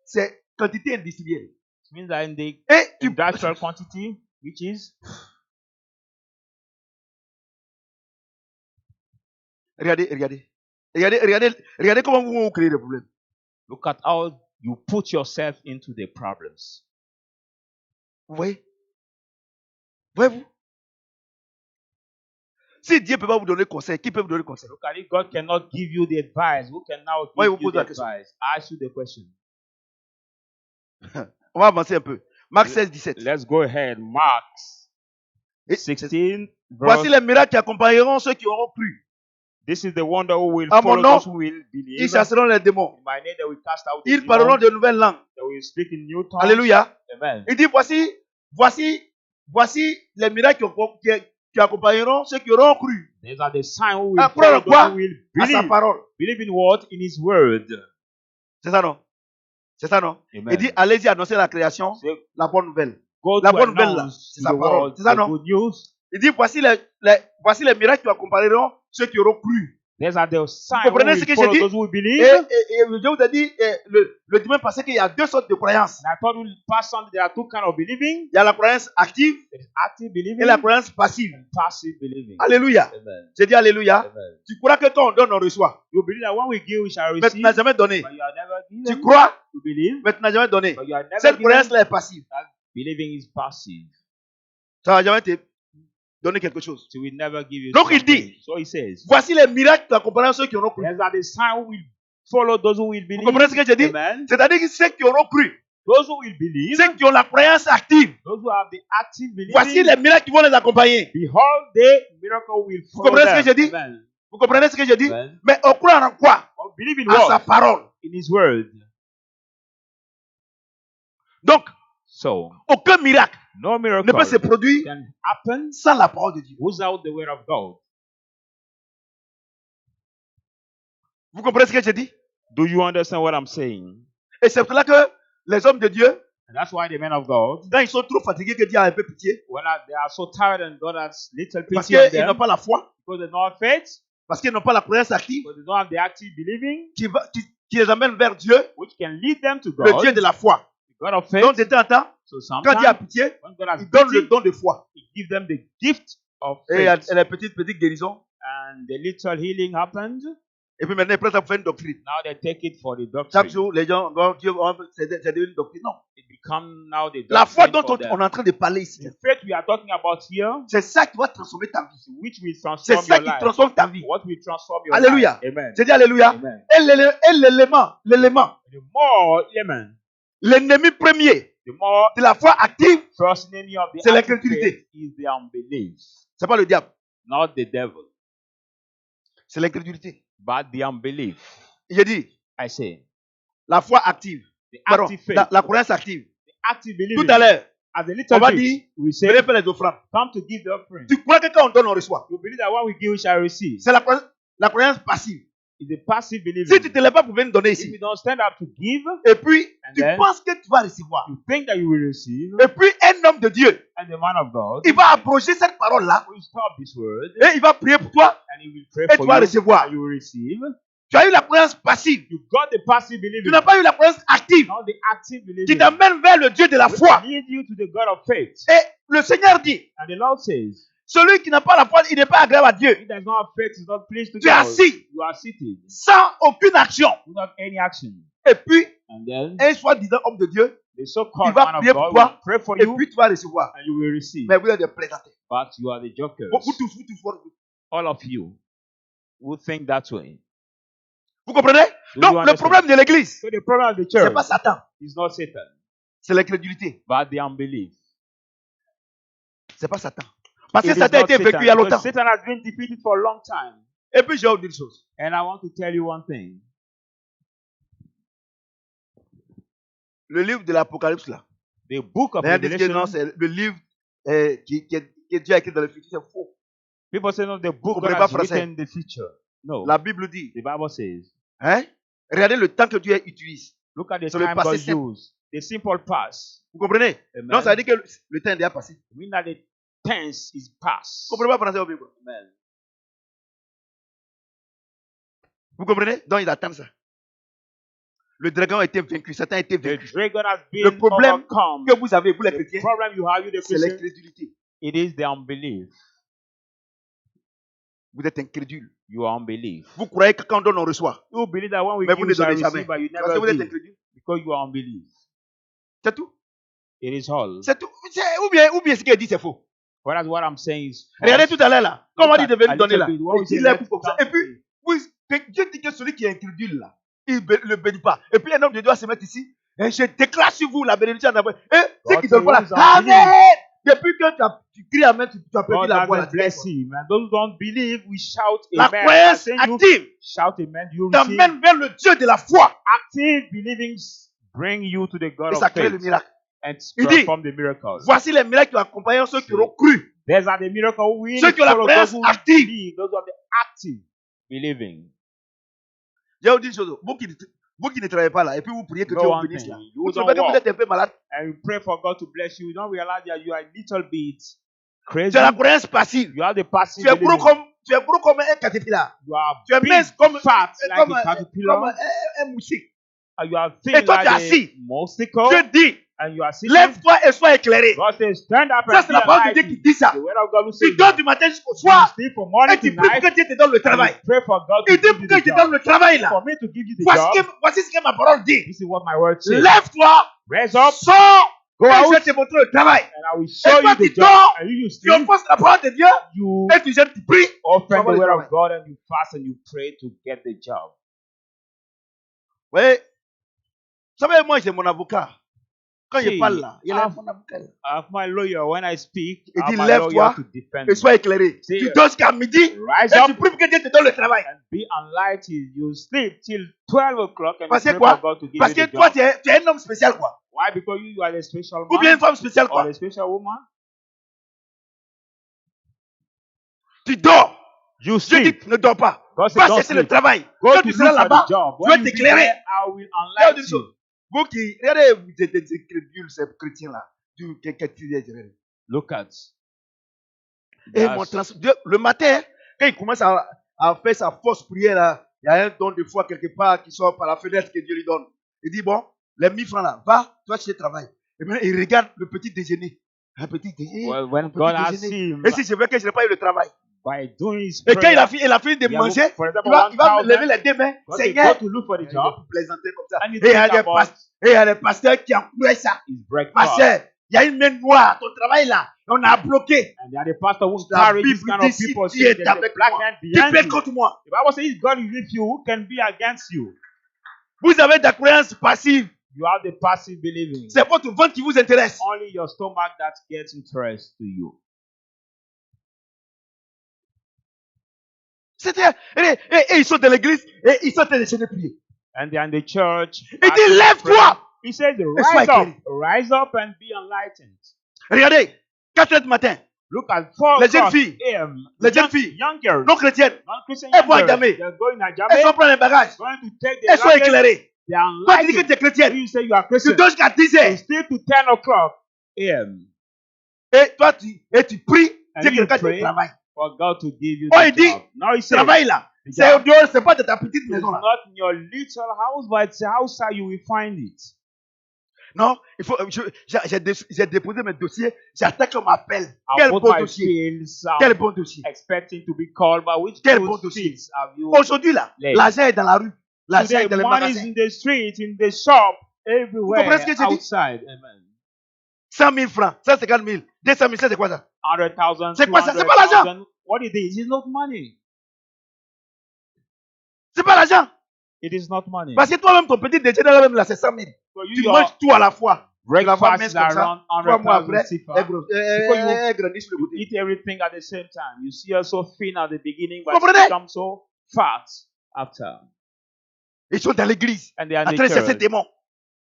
c'est quantité industrielle. It means that in the Et tu, industrial quantity, which is regardez comment vous créez des problèmes. look at how you put yourself into the problems. Vous voyez? Voyez-vous? Si Dieu ne peut pas vous donner conseil, qui peut vous donner conseil? Look at it. God cannot give you the advice. Who can now Why give you you put the that question? advice? I ask you the question. On va avancer un peu. Marc 16, 17. Let's go ahead. Mark Et 16. voici Verse. les miracles qui accompagneront ceux qui auront cru. This is the wonder who will À mon follow nom, those who will believe. Ils chasseront les démons. In my name, they will cast out the Ils parleront demons. de nouvelles langues. They will speak in new tongues. Alléluia. Amen. Il dit voici les miracles qui accompagneront ceux qui auront cru These are the signs who will Ah, follow croire those who will à sa believe. parole. Believe in what? In His word. C'est ça, non? C'est ça, non? Amen. Il dit allez-y annoncer la création, So, la bonne nouvelle. go La to bonne nouvelle, là, announce c'est to sa the parole. world C'est ça, the non? good news. Il dit voici les miracles qui accompagneront ceux qui auront cru. These are the signs who comprenez will ce que follow j'ai dit? those who Et believe. je vous ai dit le dimanche passé qu'il y a 2 sortes de croyances. And I thought we'll pass on. There are 2 kinds of believing. Il y a la croyance active There is active believing et la croyance passive. and passive believing. Alléluia. Amen. J'ai dit alléluia. Amen. Tu crois que quand on donne, on reçoit. You believe that when we give, we shall Mais tu receive. n'as jamais donné. But you are never Tu given. crois, You believe, mais tu n'as jamais donné. but you are never Cette given. croyance-là est passive. That believing is passive. Ça va jamais te donner quelque chose. So we never give you Donc il something. dit, So he says, voici les miracles qui accompagneront ceux qui auront cru. these are the signs who will follow those who will Vous believe. comprenez ce que j'ai dit? Amen. C'est-à-dire que ceux qui auront cru, Those who will believe, ceux qui ont la croyance active, those who have the active voici believing, les miracles qui vont les accompagner. behold, the miracle will follow comprenez ce que them. j'ai dit? Amen. Vous comprenez ce que j'ai dit? Amen. Mais on croit en quoi? Or believe in À sa what? parole. In His word. Donc, So, aucun miracle no ne peut miracle se produire can happen sans la parole de Dieu. without the word of God. Vous comprenez ce que je dis? Do you understand what I'm saying? Et c'est pour cela que les hommes de Dieu, And that's why the men of God, quand ils sont trop fatigués, que Dieu a un peu pitié, when they are so tired and God has little parce pity on qu'ils n'ont them, pas la foi, because they don't have faith, parce qu'ils n'ont pas la croyance active, because they don't have the active believing, qui les amène vers Dieu, which can lead them to le God, Dieu de la foi. the God of Donc, faith. de temps en temps, So quand Dieu a sometimes, pitié, when God has il donne le pity, don de foi. He gives them the gift of Et faith. la petite guérison. And the little healing happened. Et puis maintenant, ils prennent ça pour faire une doctrine. Now they take it for the Chaque doctrine. jour, les gens, oh, Dieu, oh, c'est devenu une doctrine. Non. It become now the La foi doctrine dont for on them. est en train de parler ici, The faith we are talking about here, c'est ça qui va transformer ta vie. which will C'est transform ça your qui life. transforme ta vie. What will transform your Alléluia. life. Amen. J'ai dit Alléluia. Amen. Et l'élément, The more element, l'ennemi premier the more de la foi active, first enemy of the c'est active l'incrédulité. faith is the unbelief, C'est pas le diable, not the devil, c'est l'incrédulité. but the unbelief. J'ai dit, I say, la foi active, the pardon, active faith, la croyance active. the active believing. Tout à l'heure, As a on little va bit, dire, we say, venez faire les offrandes. come to give the offering. Tu crois que quand on donne, on reçoit. You believe that what we give, we shall receive. C'est la croyance passive. It's a passive believing. Si tu ne te lèves pas pour venir donner If you ici, don't stand up to give, et puis And tu then- penses que tu vas recevoir, you think that you will receive, et puis un homme de Dieu, and the man of God il va approcher cette parole-là, will stop this word, et il va prier pour toi, and he will pray et for tu vas you, recevoir. and you will receive. Tu as eu la croyance passive. You got the passive Tu believing, n'as pas eu la croyance active not the active qui believing. t'amène vers le Dieu de la Which foi. lead you to the God of faith. Et le Seigneur dit, And the Lord says, celui qui n'a pas la foi, il n'est pas agréable à Dieu. he does not have faith, is not pleased to Tu es God. assis You are seated sans aucune action. without any action. Et puis, And then un soi-disant homme de Dieu, the so-called il va man of prier pour God toi, will pray for et you, puis tu vas recevoir. and you will receive. Mais vous êtes des plaisantés. But you are the jokers. Vous tous. All of you who think that way. Vous comprenez? Do Donc, you le understand? problème de l'église, So the problem of the c'est church pas Satan, is not Satan, c'est l'incrédulité. but the unbelief. C'est pas Satan. Parce que It is Satan a not été Satan, vaincu il y a because longtemps. Satan has been defeated for a long time. Et puis, j'ai oublié une chose. And I want to tell you one thing. Le livre de l'Apocalypse, là. The book of D'ailleurs, disent que non, Revelation, c'est le livre que Dieu a écrit dans le futur, c'est faux. people say no, the book comprenez God pas has français. written the future. No, La Bible dit, the Bible says, hein? Regardez le temps que Dieu utilise. look at the C'est le time passé God simple. used, the simple past. Vous comprenez? Amen. Non, ça veut dire que le temps est déjà passé. I mean that the tense is past. Vous comprenez pas français au Bible? Amen. Vous comprenez? Donc, ils attendent ça. Le dragon a été vaincu, Satan a été The vaincu. dragon has been Le problème overcome. que vous avez, vous les The chrétiens, problem you have, you the c'est Christians, l'incrédulité. it is the unbelief. Vous êtes incrédule. You are unbelief. Vous croyez que quand on donne, on reçoit. You believe that when we Mais give, vous we ne shall donnez jamais. receive, but you Parce que never vous êtes give incrédule. because you are unbelief. C'est tout. It is all. C'est tout. Ou bien ce qu'il dit, c'est faux. Whereas what I'm saying is Regardez false. tout à l'heure là. Comment on dit de Look at venir a donner là? little bit, what we say, Il est let's comme ça. come Et puis, to Dieu dit que celui qui est incrédule là, il ne le bénit pas. Et puis un homme de Dieu doit se mettre ici. Et je déclare sur vous la bénédiction. Et ceux God qui ne donnent pas says, là, "Who is Amen. Depuis que tu cries Amen, tu as perdu God la voix là. doesn't bless him. And those who don't believe, we shout La amen. croyance I say you active shout amen. You receive. t'amène vers le Dieu de la foi. Active believings bring you to the God Et of ça crée le faith miracle. and Il dit, perform the miracles. Voici les miracles qui accompagnent ceux qui auront cru. These are the miracles we Ceux qui ont la follow croyance those who active. believe, those are the active believing. Je vais vous dire une chose. Vous qui ne travaillez pas là, et puis vous priez que No Dieu vous one bénisse thing. là. You Vous don't trouvez que vous walk. êtes un peu malade. And you pray for God to bless you. You don't realize that you are a little bit crazy. Tu as la croyance passive. You have the passive Tu es gros believing. comme un caterpillar. You are Tu es big, mince comme fat like comme a caterpillar. comme un moustique. And you are thin Et toi, tu es like assis. a moustique. Dieu dit, And you are sitting. lève-toi et sois éclairé. God says, stand up Ça, and c'est be la parole de Dieu enlightened. qui dit ça. The word of God will say Tu dors that. du matin jusqu'au You soir sleep from morning et tu to pries night. que Dieu te donne le And travail. you pray for God to Il dit give pour you que the je te job. donne le travail là. For me to give you the Voici, job. voici ce que ma parole dit. This is what my word says. Lève-toi, Raise up, sors, go et je out, vais te montrer le travail. and I will Et show toi, you the tu job. dors, And you tu sleep, offenses la parole de Dieu you et tu jettes, tu pries. offend Travail, the word travail. of God, and you fast and you pray to get the job. Oui. Vous savez, moi, j'ai mon avocat. Quand je See, parle là, il y a I've- mon avocat là. Of my lawyer, when I speak, Il I'm dit, my lève-toi lawyer to defend et me. sois éclairé. See, Tu dors jusqu'à midi et Rise tu up pries pour que Dieu te donne le travail. and be enlightened. You sleep till 12 o'clock and you Parce que pray quoi? for God to give Parce you que the toi, job. tu es un homme spécial, quoi. Why? Because you are a special Ou bien man une femme spéciale, or quoi. a special woman. Tu dors. You Je dis, sleep. ne dors pas. God said, Va don't chercher le sleep. travail. Go Quand to tu seras look for là-bas, the job. tu When vas you be t'éclairer. there, I will Regardez une enlighten you. chose. Vous qui, regardez, vous êtes des incrédules, ces chrétiens-là. Look at. Et That's- Dieu, le matin, quand il commence à faire sa fausse prière, là, il y a un don de foi quelque part qui sort par la fenêtre que Dieu lui donne. Il dit, bon, les 1000 francs là, va, toi tu travailles. Et maintenant, il regarde le petit déjeuner. Un petit déjeuner. Well, when un petit God asks déjeuner. him Et si je veux que je n'ai pas eu le travail. by doing his Et quand prayer, il a fini de he has- manger, for example, il va me 1,000, lever les deux mains. God said, Seigneur, go to look for the il job, va plaisanter comme ça. and he Et il y a think des about et il y a des pasteurs qui encouragent ça. his breakfast. Pasteur, il y a une main noire, ton travail là, on a bloqué. And they are the pastor who La carry this Bible kind dit, of si people tu saying es there's a avec black moi, man tu behind peux être you. contre moi. The Bible says if God is with you, who can be against you? Vous avez des croyances passives. You have the passive believing. C'est votre ventre qui vous intéresse. Only your stomach that gets interest to you. Et ils sont dans l'église et ils sont en train de se prier. And they're in the church. Il fasting, dit, lève-toi. praying. He says, sois rise up and be enlightened. Regardez, 4 heures du matin, Look at 4 Les jeunes o'clock filles. a.m. Les jeunes Young- filles. young girls, non chrétiennes, non-Christian Elles young vont à girls, Djamé. they're going à elles Djamé, sont prendre les bagages. going to take Elles their sont luggage. éclairées. They are Toi, tu dis que enlightened. tu es chrétienne. You say you are Tu Christian. dors jusqu'à 10 You heures. stay to 10 o'clock a.m. Et toi, tu pries. And Dieu you quelqu'un pray te travaille. for God to give you Oh, the il dit, job. Now he says, Travail là. the C'est au job dehors, c'est pas de ta petite is maison là. not in your little house, but it's outside you will find it. Non, il faut, j'ai déposé mes dossiers. J'attends qu'on m'appelle. I'll Quel put bon my dossier. fields out, Quel bon dossier. expecting to be called, but which Quel good bon dossier. fields have you? Aujourd'hui là, Les. l'argent est dans la rue. L'argent est Today, dans les money is magasins. in the street, in the shop, everywhere, comprenez ce que je dis? outside. Amen. 100 000 francs, 150 000, 200 000, ça c'est quoi ça? 100,000, C'est quoi ça? C'est pas l'argent. 200,000. What it is not money. C'est pas l'argent. It is not money. Parce que toi-même, ton petit déjeuner là-même là, c'est 100 000. So you, Tu your manges tout à la fois. Tu la vois breakfast mince is comme ça. around 3 mois 100,000 après, sifa. elle grandit sur le You côté. eat everything at the same time. You see her so thin at the beginning, but Comprenez? she becomes so fat after. Ils sont dans l'église, And they are en in train the de chercher church, des démons.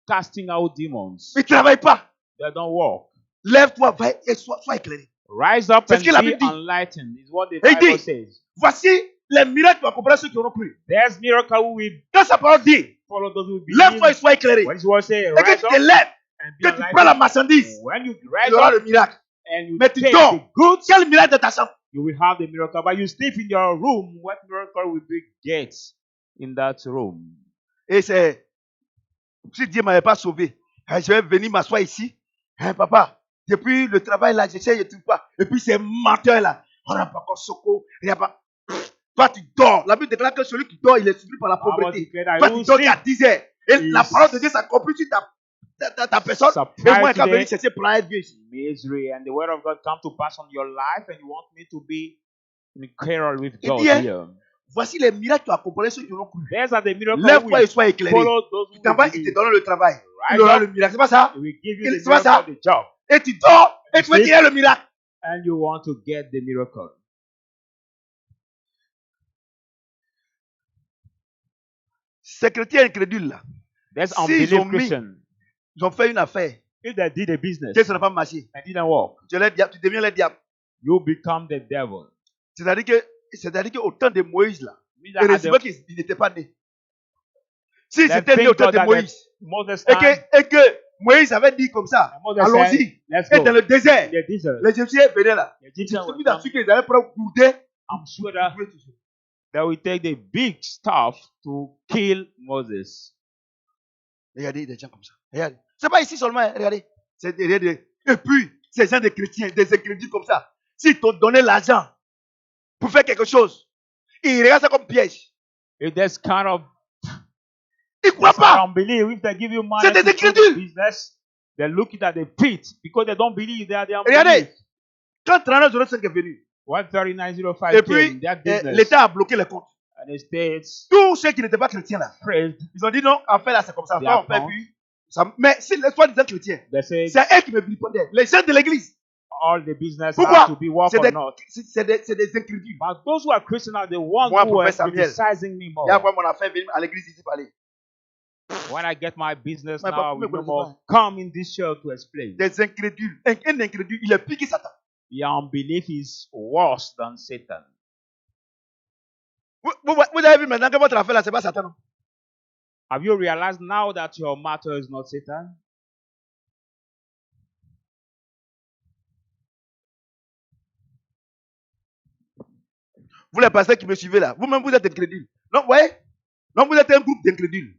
casting out demons. Ils ne travaillent pas. They don't work. Lève-toi, va et sois éclairé. Rise up C'est and ce que la be Bible dit. enlightened, is what the Et il Bible dit, says. voici les miracles qui vont accompagner ceux qui auront cru. There's miracle who will Quand sa parole dit, follow those who believe. lève-toi et sois éclairé. What is what say? Et que Rise tu up te lèves, and be que tu prends la enlightened. marchandise, When you il rise y aura up le miracle. and you Mais tu take dors. the goods, Quel miracle dans ta chambre? you will have the miracle. But you sleep in your room, what miracle will be get in that room? Et c'est, si Dieu ne m'avait pas sauvé, je vais venir m'asseoir ici. Papa, depuis le travail là, j'essaie, je ne trouve pas. Et puis ces menteurs là, on n'a pas encore Soko, il n'y a pas. Toi, tu dors. La Bible déclare que celui qui dort, il est suivi par la Bible pauvreté. declared that Toi, you tu dors sleep à 10 heures. Et is la parole de Dieu s'accomplit sur ta personne. Et moi, surprise quand je today, venir chercher pour être Dieu ici. misery, and the word of God come to pass on your life, and you want me to be in quarrel with Il God dit, hein, here. voici les miracles qui ont accompagné ceux qui auront cru. There's are the miracles Lève-toi et will sois éclairé. follow those Il who t'en va, will il te believe. donne le travail. Il Rise aura up, le miracle. C'est pas ça? he will give you Il- the c'est pas ça. miracle, the job, Et tu dors et tu veux dire le miracle. and you want to get the miracle. Ces chrétiens incrédules là, There's S'ils unbelief ont mis- Christian. ils ont fait une affaire. If they did a business Que ça n'a pas marché. and didn't work, Tu deviens le diable. you become the devil. C'est-à-dire qu'au temps de Moïse là, Means il that at résume the- qu'il n'était pas né. Si that c'était né au thing temps God de that Moïse, Moses et time, que Moïse avait dit comme ça, and Moses said, allons-y, let's et go. dans le désert, The desert. les Égyptiens venaient là. The Egyptians Celui will dans come. celui qu'ils allaient prendre gourder, I'm sure that they will take the big stuff to kill Moses. Regardez des gens comme ça. Regardez. C'est pas ici seulement, hein, regardez. C'est derrière des. Et puis, ces gens des chrétiens, des incrédules comme ça, s'ils t'ont donné l'argent pour faire quelque chose, ils regardent ça comme piège. If there's kind of Ils ne croient pas. unbelief, if they give you money C'est des to do incrédules. business, they're looking at the pit because they don't believe they are the Regardez. unbelief. Quand 3905 est venu, 13905 et came, puis that business, l'État a bloqué les comptes. and the states Tous ceux qui n'étaient pas chrétiens là, praised ils ont dit non, en fait là c'est comme ça. They Enfin, on are fait found. puis Mais si les soi-disant chrétiens, They say c'est eux qui me répondaient. Les gens de l'église. all the business Pourquoi? have to be work C'est or des, not. c'est des incrédules. But those who are Christian are the ones Moi, who are Professeur Samuel, criticizing me Et more. après, mon affaire venir à l'église ici parler. When I get my business Mais now, pas- I will mais no pas- more come in this church to explain. Des incrédules. Un incrédule, il est pire que Satan. The unbelief is worse than Satan. Vous avez vu maintenant que votre affaire là, c'est pas Satan. Non? Have you realized now that your matter is not Satan? Vous les pasteurs qui me suivez là, vous-même vous êtes incrédules. Non, vous voyez? Non, vous êtes un groupe d'incrédules.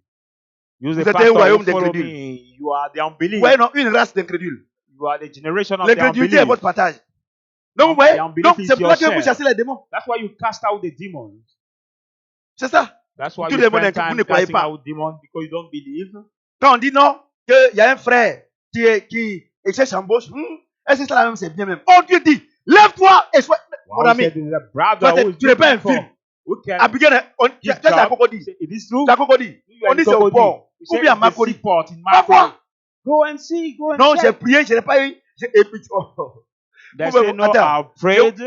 You Vous the êtes un pastor, royaume you follow d'incrédules. me. You are the unbelief. Vous voyez, non, une race d'incrédules. You are the generation of the L'incrédulité est unbelief. votre partage. Donc, vous voyez? The unbelief Donc, is c'est pour your ça que vous share. chassez les démons. That's why you cast out the demons. C'est ça. That's why Tous you les démons spend vous time ne croyez casting pas. out demons because you don't believe. Quand on dit non, qu'il y a un frère qui cherche embauche, est-ce que ça la même, c'est bien même. Oh, Dieu dit, lève-toi et sois, mon Wow, ami. said there's a brother Toi, who is tu n'es pas un looking for film. who can Abigail, tu his as la job. cocodie. Say, it is true. La cocodie. You are On dit in c'est au Cocody. port. You Ou say bien à it's the Makodi. seaport in Va Makodi. voir. Go and see. Go and Non, j'ai check. prié, je n'ai pas eu. Et puis, They Vous-même, say no, attends. I've prayed.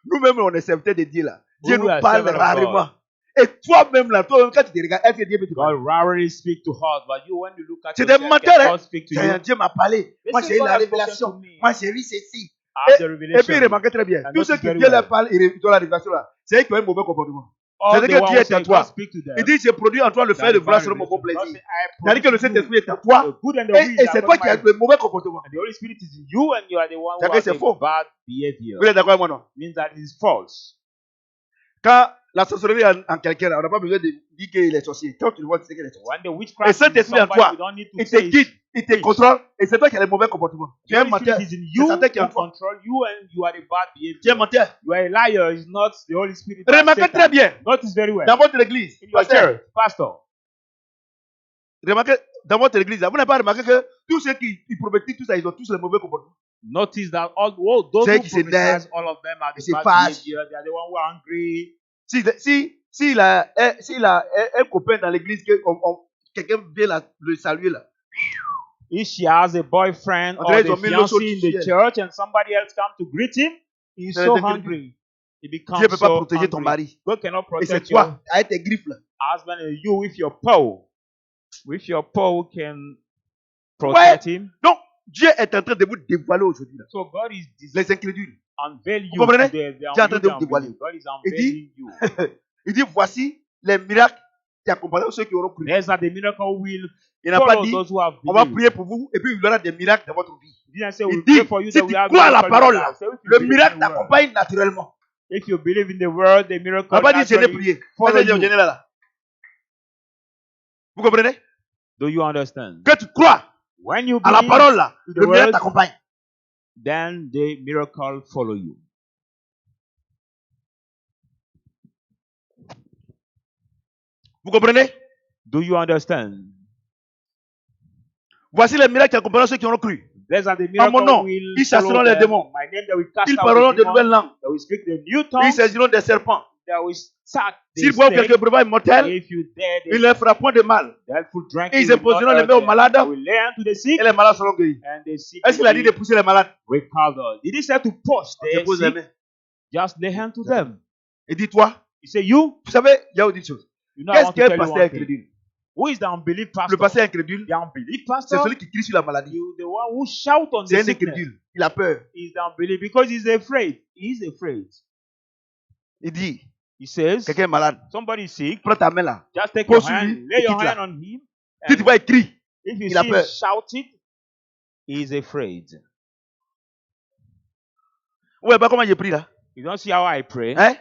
Nous-mêmes, on est serviteurs de Dieu là. Dieu We nous are parle servants of rarement. Et toi-même là, toi, quand tu te regardes, est-ce que Dieu peut te God parler? rarely speak to us, but you, when you look at C'est des yourself, menteurs, can hein? God speak to you? Dieu m'a parlé. They Moi, say j'ai eu God la has spoken révélation. to me. Moi, j'ai vu ceci. I have the Et puis, il revelation. remarquait très bien. And Tous ceux notice qui very Dieu well. leur parle, ils ont la révélation là. C'est eux qui ont un mauvais comportement. All C'est-à-dire the que one Dieu who est en say toi. God speak to them. Il dit, j'ai produit en toi le fait that de vouloir divine selon mon bon revelation. God plaisir. say, I C'est-à-dire que le produce Saint-Esprit est en the toi. good and the will Et c'est toi qui as le mauvais comportement. And the Holy Spirit is in you, and you are the one who C'est-à-dire has que c'est the faux. bad behavior. Vous êtes d'accord avec moi, non? Means that it is false. Quand la sorcellerie en quelqu'un, on n'a pas besoin de dire qu'il est sorcier. Quand tu le vois, tu sais qu'il est sorcier. When the Et witchcraft is in Saint-Esprit en somebody, toi, you don't need to il te say guide, it. il te contrôle, et c'est toi qui as le mauvais comportement. Tu The es un Holy menteur. Spirit is in C'est you, Satan qui est en who toi. control you, and you are the bad Tu es un behavior. menteur. You are a liar. It's not the Holy Spirit. that's Remarquez Satan. très bien, Notice very well. dans votre église, In your pasteur, church, pastor, remarquez, dans votre église, vous n'avez pas remarqué que tous ceux qui prophétisent tout ça, ils ont tous le mauvais comportement. notice that all those Ceux who qui s'énervent, prophesize, all of them are qui the se bad fâchent. behavior. They are the one who are angry. S'il a un copain dans l'église, quelqu'un vient le saluer là. If she has a boyfriend On or dirait the ils ont mis l'eau fiancé in the chaude. church and somebody else come to greet him, he's C'est so le hungry. He becomes Dieu ne peut pas so protéger ton hungry. mari. God cannot Et c'est protect your toi, avec tes griffes là. husband and you with your paw. With your paw can protect him. Donc, Dieu est en train de vous dévoiler aujourd'hui là. So God is Les incrédules. unveil you. comprenez? The Dieu est en train de vous dévoiler. God is Il unveiling you. Il dit, voici les miracles qui accompagneront ceux qui auront cru. There's that the miracle will Il n'a pas follow dit, those who have on va believed. prier pour vous et puis il y aura des miracles dans votre vie. He didn't say Il we dit, pray for you si that tu we have crois à la miracle in parole your là, life. So if you le believe miracle in the word, t'accompagne naturellement. if you believe in the word, the miracle On n'a pas dit, je l'ai naturally prié. follow Là, you. là. Vous comprenez? Do you understand? Que tu crois When you à la believe parole là, to the le miracle word, t'accompagne. then the miracle follow you. Vous comprenez? Do you understand? Voici les miracles qui accompagneront ceux qui auront cru. These are the En mon miracles nom, will ils chasseront follow les them. démons. My name, they will cast Ils out parleront the de nouvelles demons. langues. They will speak the new Ils tongues. saisiront des serpents. They will sack the S'ils boivent snake. quelques breuvages mortels, If you dare, il ne leur fera point de mal. that food drink. Ils imposeront les mains aux malades They will lay hands to the sick, et les malades seront guéris. and the sick Est-ce qu'il will a dit de be pousser les malades? recovered. Did he say to push Je the pose les sick? mains. Just lay hands to them. Et dis-toi, He said, you vous savez, il y a une chose. know, I Qu'est-ce want to qu'un tell you pasteur one thing. incrédule? Who is the unbelief Le pastor? pasteur incrédule, The unbelief c'est pastor celui qui crie sur la maladie. is the one who shout on C'est the un sickness. incrédule. Il a peur. He's the unbelief because he's afraid. He's afraid. Il dit, He says, quelqu'un est malade. somebody is sick, Prends ta main là. just take Pose your sur hand, lui lay et your quitte-la. hand on him. Si tu vois, il crie. If you Il a see him peur. shout it, he is afraid. Vous voyez pas comment j'ai pris là? You don't see how I pray. Hein?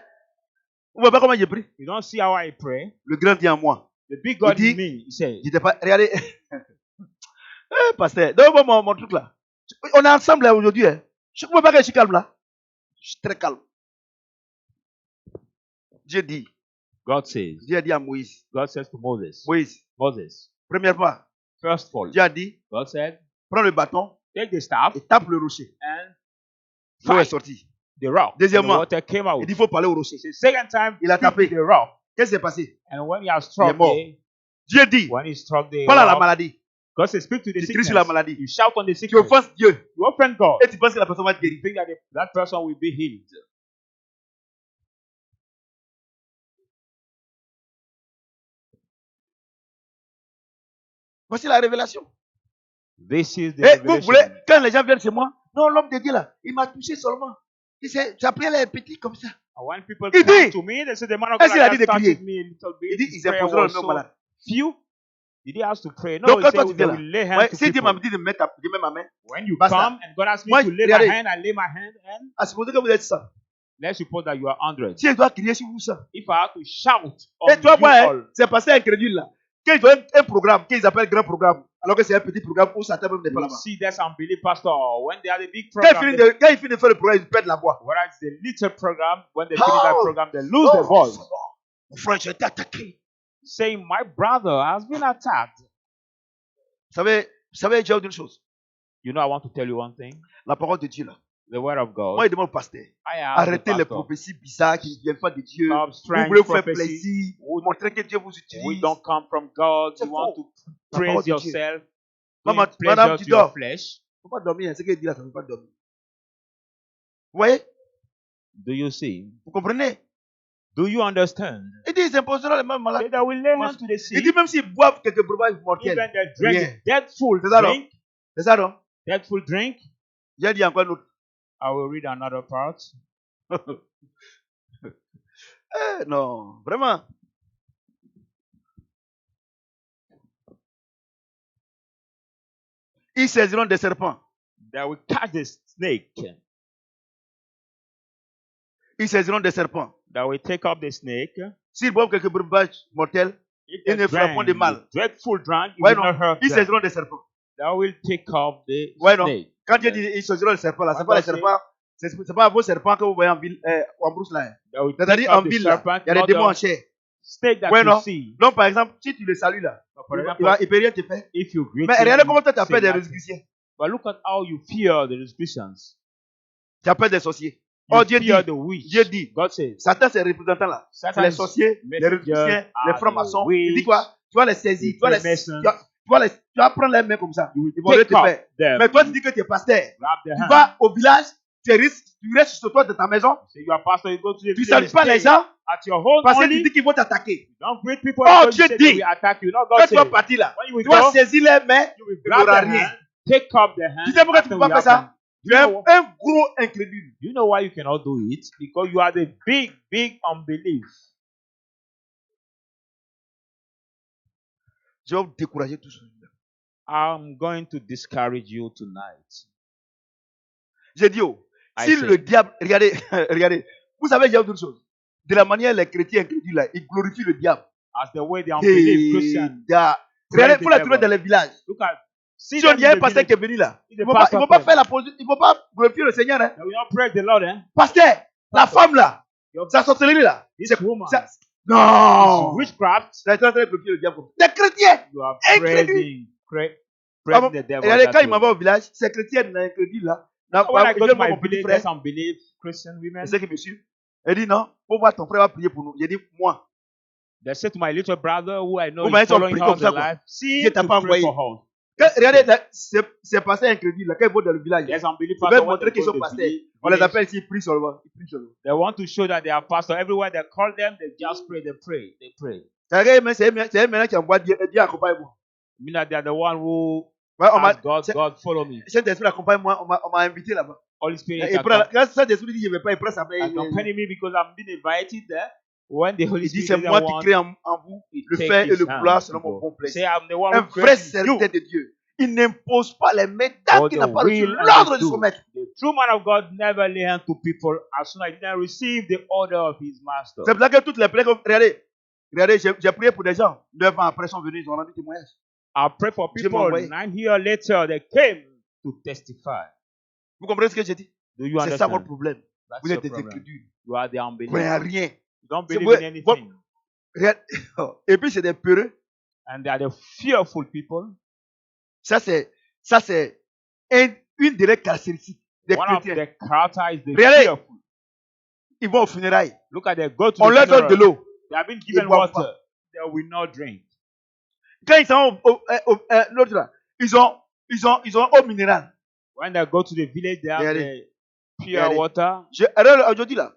Vous voyez pas comment j'ai pris? You don't see how I pray. Le grand dit en moi. The big God Il dit- in me, he said. J'étais pas. Regardez. Pasteur, donne-moi mon truc là. On est ensemble là aujourd'hui. Hein. Je ne peux pas que je suis calme là. Je suis très calme. Dieu dit. God says. Dieu a dit à Moïse. God says to Moses. Moïse, Moses. première fois, First of all, Dieu a dit, God said, prends le bâton take the staff et tape le rocher. and L'eau est fight sortie. the rock. Deuxièmement, And the water came out. Il dit, il faut parler au rocher. The second time, Il a speak tapé. to the rock. Qu'est-ce qui s'est passé? And when he has Il est struck mort. the, Dieu dit, when he struck the parle à la rock, maladie. God says, speak to the Tu cries sickness. sur la maladie. You shout on the Tu sickness. offenses Dieu. You offend God. Et tu penses que la personne va être You guérie. think that that person will be healed. Voici la révélation. This is the Et vous revelation. voulez, quand les gens viennent chez moi, non, l'homme de Dieu là, il m'a touché seulement. Il s'est, sa prière est petite comme ça. And when people Il come dit, to me, they say the man of est-ce God qu'il a dit has de prier? touched me a little bit. Il dit, His ils prayer imposeront le was même so malade. few. Did he ask to pray? No, Donc he quand said toi tu they viens là, will lay hands ouais, to si Dieu m'a people. dit de mettre de mettre ma main, When you basta. come and God asks me Moi, to lay regardez. my hand, I lay my hand and à supposer que vous êtes 100. let's suppose that you are 100. Si je dois crier sur vous 100. If I have to shout Et on toi, you moi, hein, all, c'est passé incrédule là. Quand ils ont un programme qu'ils appellent grand programme, alors que c'est un petit programme où Satan même n'est pas you là-bas. see there's unbelief pastor. When they have a big Quand ils program, finissent de faire le programme, ils perdent la voix. whereas the little program, when they finish that Oh! program, they lose their voice. Mon frère, j'ai été attaqué. Saying, my brother has been attacked. Vous savez, j'ai une chose. You know, I want to tell you one thing. La parole de Dieu là. The word of God. Moi, il demande au pasteur. I ask the Arrêtez les pastor, prophéties bizarres qui ne viennent pas de Dieu. stop Vous strange voulez vous faire prophecy. plaisir. Vous montrer que Dieu vous We utilise. don't come from God. C'est You want faux. to La parole praise de Dieu. yourself. Maman, Doing pleasure madame, to tu your dors. flesh. Il ne faut pas dormir. C'est ce qu'il dit là, ça ne faut pas dormir. Vous voyez? Do you see? Vous comprenez? Do you understand? Il dit, ils imposeront les mêmes malades. Say that we lay hands to the Il sick. dit, même s'ils boivent quelques breuvages mortels. Even they drink Rien. deathful C'est ça, non? drink. C'est ça, non? Deathful drink. J'ai dit encore une autre. I will read another part. Non, vraiment. Ils saisiront des serpents. They will catch the snake. Ils saisiront des serpents. They will take up the snake. S'ils boivent quelques breuvages mortels, If ils ne they feront de mal. dreadful drunk, it Ouais, will non. not hurt Ils them. saisiront des serpents. They will take up the Ouais, non. snake. Quand Dieu dit ils saisiront des serpents, là, c'est What pas les does it- serpents. C'est pas vos serpents que vous voyez en ville, en brousse là. They will C'est-à-dire take en up the ville là, serpent, il y a des not démons en the chair. snake that Ouais, you non. see. Donc par exemple, si tu le salues là, But for il example, peut rien te faire. if you greet Mais him, regardez comment toi tu say appelles des nothing. résolutions. But look at how you fear the suspicions. Tu appelles des sorciers. You Oh, Dieu dit, fear the witch. Dieu dit, God says, Satan c'est représentant là. C'est Satan les is sorciers, les messengers résolutions, les are francs-maçons. the Il dit quoi? Tu vas les saisir, the tu vas les, Freemasons. tu vas prendre les mains comme ça. You will Ils vont aller take te up faire. them, Mais toi tu dis que tu es pasteur. grab their Tu hand. vas au village, tu restes sur toi de ta maison. Say you are pastor, you go to the Tu ne village, salues pas les stay gens at your home parce que only. tu dis qu'ils vont t'attaquer. Don't greet people Oh, because Dieu you say dit, they will attack you. No, Quand God tu vas says, partir là, when you will tu vas go, saisir les mains. you will il grab n'aura their rien. hand, take up their hand. Tu sais pourquoi tu ne peux pas faire ça? Tu es know- un gros incrédule. You know why you cannot do it? Because you are the big, big unbelief. Je vais vous décourager tous. I'm going to discourage you tonight. J'ai dit, oh, I si say- le diable, regardez, regardez, vous savez, j'ai une chose. De la manière les chrétiens incrédules là, ils glorifient le diable. As the way the unbelief Et Christian. regardez, vous la the trouvez devil. dans les villages. Look at. See Si on them y a in un the pasteur village. qui est venu là, If ils the ne vont pastor pas comes, faire la position, ils ne vont pas glorifier le Seigneur. Hein. they will not praise the Lord, eh? Pasteur, la femme là, Your- sa sorcellerie là, This c'est woman, ça- non, witchcraft, c'est en train de glorifier le diable. Des chrétiens, you are Incrédule. praising, praising Ah bon, the devil. regardez, that quand il m'en way. va au village, ces chrétiens incrédules là, When I ils go viennent to voir my mon petit village, frère, there's unbelief Christian women. c'est ceux qui me suivent. Il dit non, pour voir ton frère va prier pour nous. Il dit moi, They say to my little brother, who I know Vous is m'avez following compris her comme the ça, quoi. life, see Dieu t'a to pas pray envoyé. for her. Regardez, là, c'est passé incrédule là, quand ils vont dans le village. There's unbelief Ils veulent pastor when montrer they qu'ils go sont to the pasteurs. village. On les appelle ici, ils prient seulement. Ils prient seulement. They want to show that they are pastor. Everywhere they call them, they just pray, they pray, they pray. C'est eux maintenant qui envoient Dieu, Dieu accompagne-moi. I mean that they are the one who Ouais, on m'a, ask God, God follow me. Saint-Esprit accompagne-moi, on m'a invité là-bas. Holy Spirit Et quand Saint-Esprit dit je ne vais pas, il prend sa main. accompany me because I'm being invited there. When the Holy Il dit Spirit c'est moi doesn't qui want, crée en vous he le take faire et his le hand vouloir to selon mon go. bon Say, plaisir. I'm the one Un who vrai created you. serviteur de Dieu. Il n'impose pas les mains tant For qu'il the n'a pas reçu will and l'ordre the de son do. maître. The true man of God never lay hand to people as soon as he didn't receive the order of his master. C'est pour ça que toutes les prières, regardez, j'ai prié pour des gens. 9 ans après, ils sont venus, ils ont rendu témoignage. I pray for Dieu m'a people. envoyé. 9 years later, they came to testify. Vous comprenez ce que j'ai dit? Do you C'est ça votre understand? problème. That's Vous your êtes des problem. incrédules. You are the Vous ne croyez unbeliever. à rien. You don't C'est believe vrai. in anything. Et puis c'est des peureux. And they are the fearful people. Ça c'est une des caractéristiques des One of chrétiens. the character is the Regardez. fearful. Ils vont aux funérailles. Look at them. Go to On the leur donne de funeral. l'eau. They have been given boivent water. They will not drink. Quand ils sont l'autre là, ils ont eau minérale. When they go to the village, they have Regardez. the pure Regardez. water. Aujourd'hui là.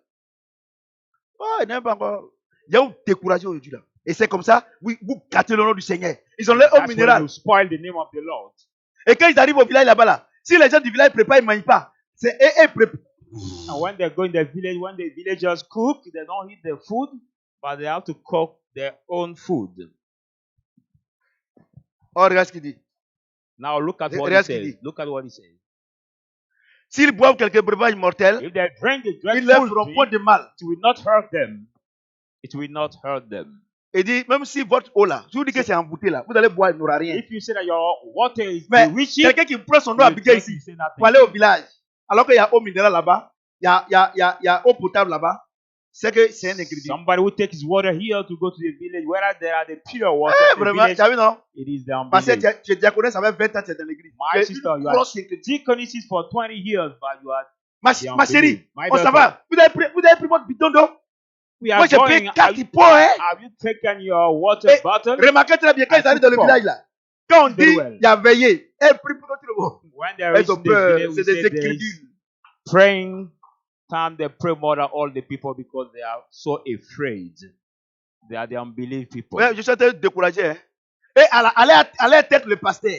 Oh, il n'est pas encore. Il y a où découragé aujourd'hui là. Et c'est comme ça, vous gâtez le nom du Seigneur. Ils ont leur eau That's when minérale. you spoil the name of the Lord. Et quand ils arrivent au village là-bas là, si les gens du village préparent, ils ne mangent pas. C'est eux préparent. And when they go in the village, when the villagers cook, they don't eat the food, but they have to cook their own food. Oh, regarde ce qu'il dit. Now look at what he Regarde ce qu'il says. dit. Look at what he says. S'ils boivent quelques breuvages mortels, If they drink the ils ne leur dreadful feront point drink, de mal. it will not hurt them. It will not hurt them. Il dit, même si votre eau là, je vous dis que c'est embouté là, vous allez boire, il n'aura rien. If you say that your water is Mais bewitching, quelqu'un qui prend son eau à you Bigué drink, ici, you say nothing. pour aller au village, alors qu'il y a eau minérale là-bas, il y a eau potable là-bas, c'est que c'est un ingrédient. Somebody will take his water here to go to the village, whereas there are the pure water Eh, in the vraiment, village, tu as vu non? it is the Parce que unbelief. tu es diaconesse, ça fait 20 ans que tu es dans l'église. My Tu es sister, une you are grosse ingrédient. deaconesses for 20 years, but you are Ma chérie, My on s'en daughter. va. Vous avez pris votre bidon d'eau? we are Moi, j'ai pris going. 4 pots, hein? Have you taken your water Eh, bottle? Remarquez très bien, quand I ils arrivent dans le took village là, quand on Very dit, well. il y a veillé, elle prie pour tout le monde. When they Ils reach ont the peur, village, we c'est des say there is incrédules. praying time. They pray more than all the people because they are so afraid. They are the unbelief people. Ouais, je suis en train de décourager. Hein. Et à la tête, le pasteur.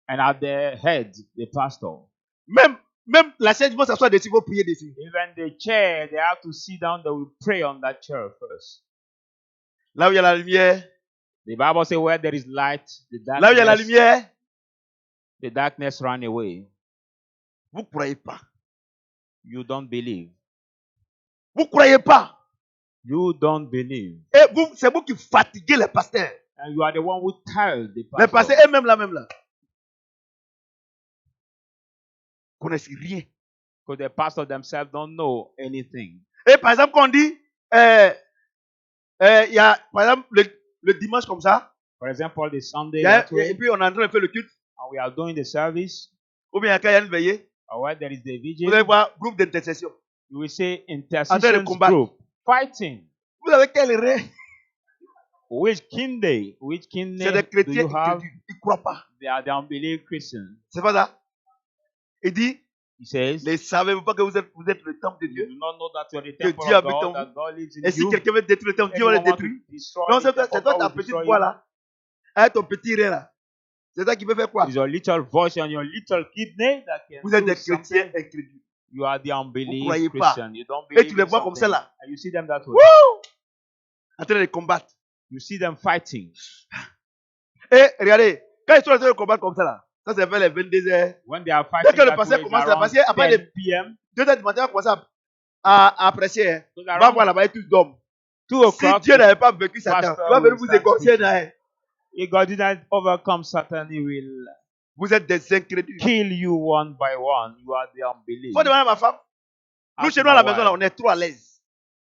And at their head, the pastor. Même la chaise vont s'asseoir dessus, ils vont prier dessus. Even the chair, they have to sit down. They will pray on that chair first. Là où il y a la lumière, The Bible says, where there is light, là où il y a la lumière, the darkness run away. vous ne croyez pas. You don't believe. Vous ne croyez pas. You don't believe. Et vous, c'est vous qui fatiguez les pasteurs. And you are the one who tells the Les pastor. pasteurs eux-mêmes là, même là. Ils ne connaissent rien. Because the pastor themselves don't know anything. Et par exemple, quand on dit, il y a, par exemple, le dimanche comme ça, For example, the Sunday, il y a- that way, et puis on est en train de faire le culte, and we are doing the service, ou bien quand il y a une veillée, or where there is the vigil, vous allez voir groupe d'intercession. you will say En train de intercession combattre. group fighting. Vous avez quel rêve? Which kingdom? Which C'est des kingdom do chrétiens you have? incrédules. Ils ne croient pas. They are the unbelieving Christians. C'est pas ça? Il dit, He says, ne savez-vous pas que vous êtes le temple de you Dieu? do not know that you are the Que temple Dieu of habite en God, vous. that God lives in Et si you. quelqu'un veut détruire le temple, Dieu va le Anyone want to détruire. destroy Non, the c'est temple, toi God ta will petite destroy voix you. là. Avec ton petit rêve là. C'est ça qui peut faire quoi? It's your little voice and your little kidney that can Vous êtes do des chrétiens something. incrédules. You are the Vous unbelieving croyez pas. Christian. You don't Et believe tu les in vois comme ça something. là. And you see them that way. Wouh! En train de combattre. You see them fighting. Et regardez, quand ils sont en train de combattre comme ça là, ça c'est vers les 22h. When they are Dès fighting que le that pasteur way, it's commence à around passer, après 10 les p.m. 2h du matin, on va commencer à apprécier. Hein. So On va around voir là-bas, ils tous dorment. 2 Si o'clock, Dieu n'avait pas vaincu Satan, Pastor il va venir will vous start égorger. preaching. Hein. if God didn't overcome Satan, he will Vous êtes des incrédules. kill you one by one. You are the unbelief. Faut demander à ma femme. Nous, Ask chez nous à my la maison, là, wife. on est trop à l'aise.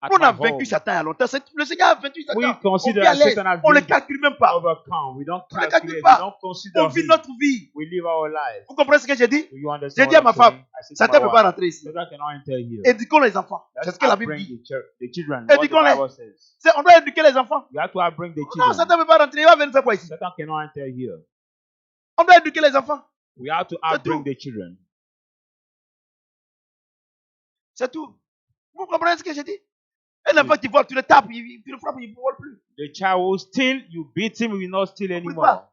At On a my vaincu home, Satan il y a longtemps. Le Seigneur a vaincu Satan. we On consider vit à that l'aise. Satan has On ne le been calcule même pas. overcome. We don't On ne le calculate. calcule We pas. don't consider On vit him. notre vie. We live our life. Vous comprenez ce que j'ai dit? Do you understand? J'ai dit à ma what I'm femme, saying? I said to Satan my ne peut pas wife, rentrer ici. Satan cannot enter here. Éduquons les enfants. C'est Let's ce que la Bible upbring dit. the children. Et What the dis-qu'on les- Bible says. On doit éduquer les enfants. You have to upbring the Non, children. Satan ne peut pas rentrer. Il va venir faire quoi ici? Satan cannot enter here. On doit éduquer les enfants. We have to C'est upbring tout. the children. C'est tout. Vous comprenez ce que j'ai dit? Un enfant qui vole, tu le tapes, tu le frappes, il ne vole plus. The child will steal, you beat him, he will not steal anymore. pas.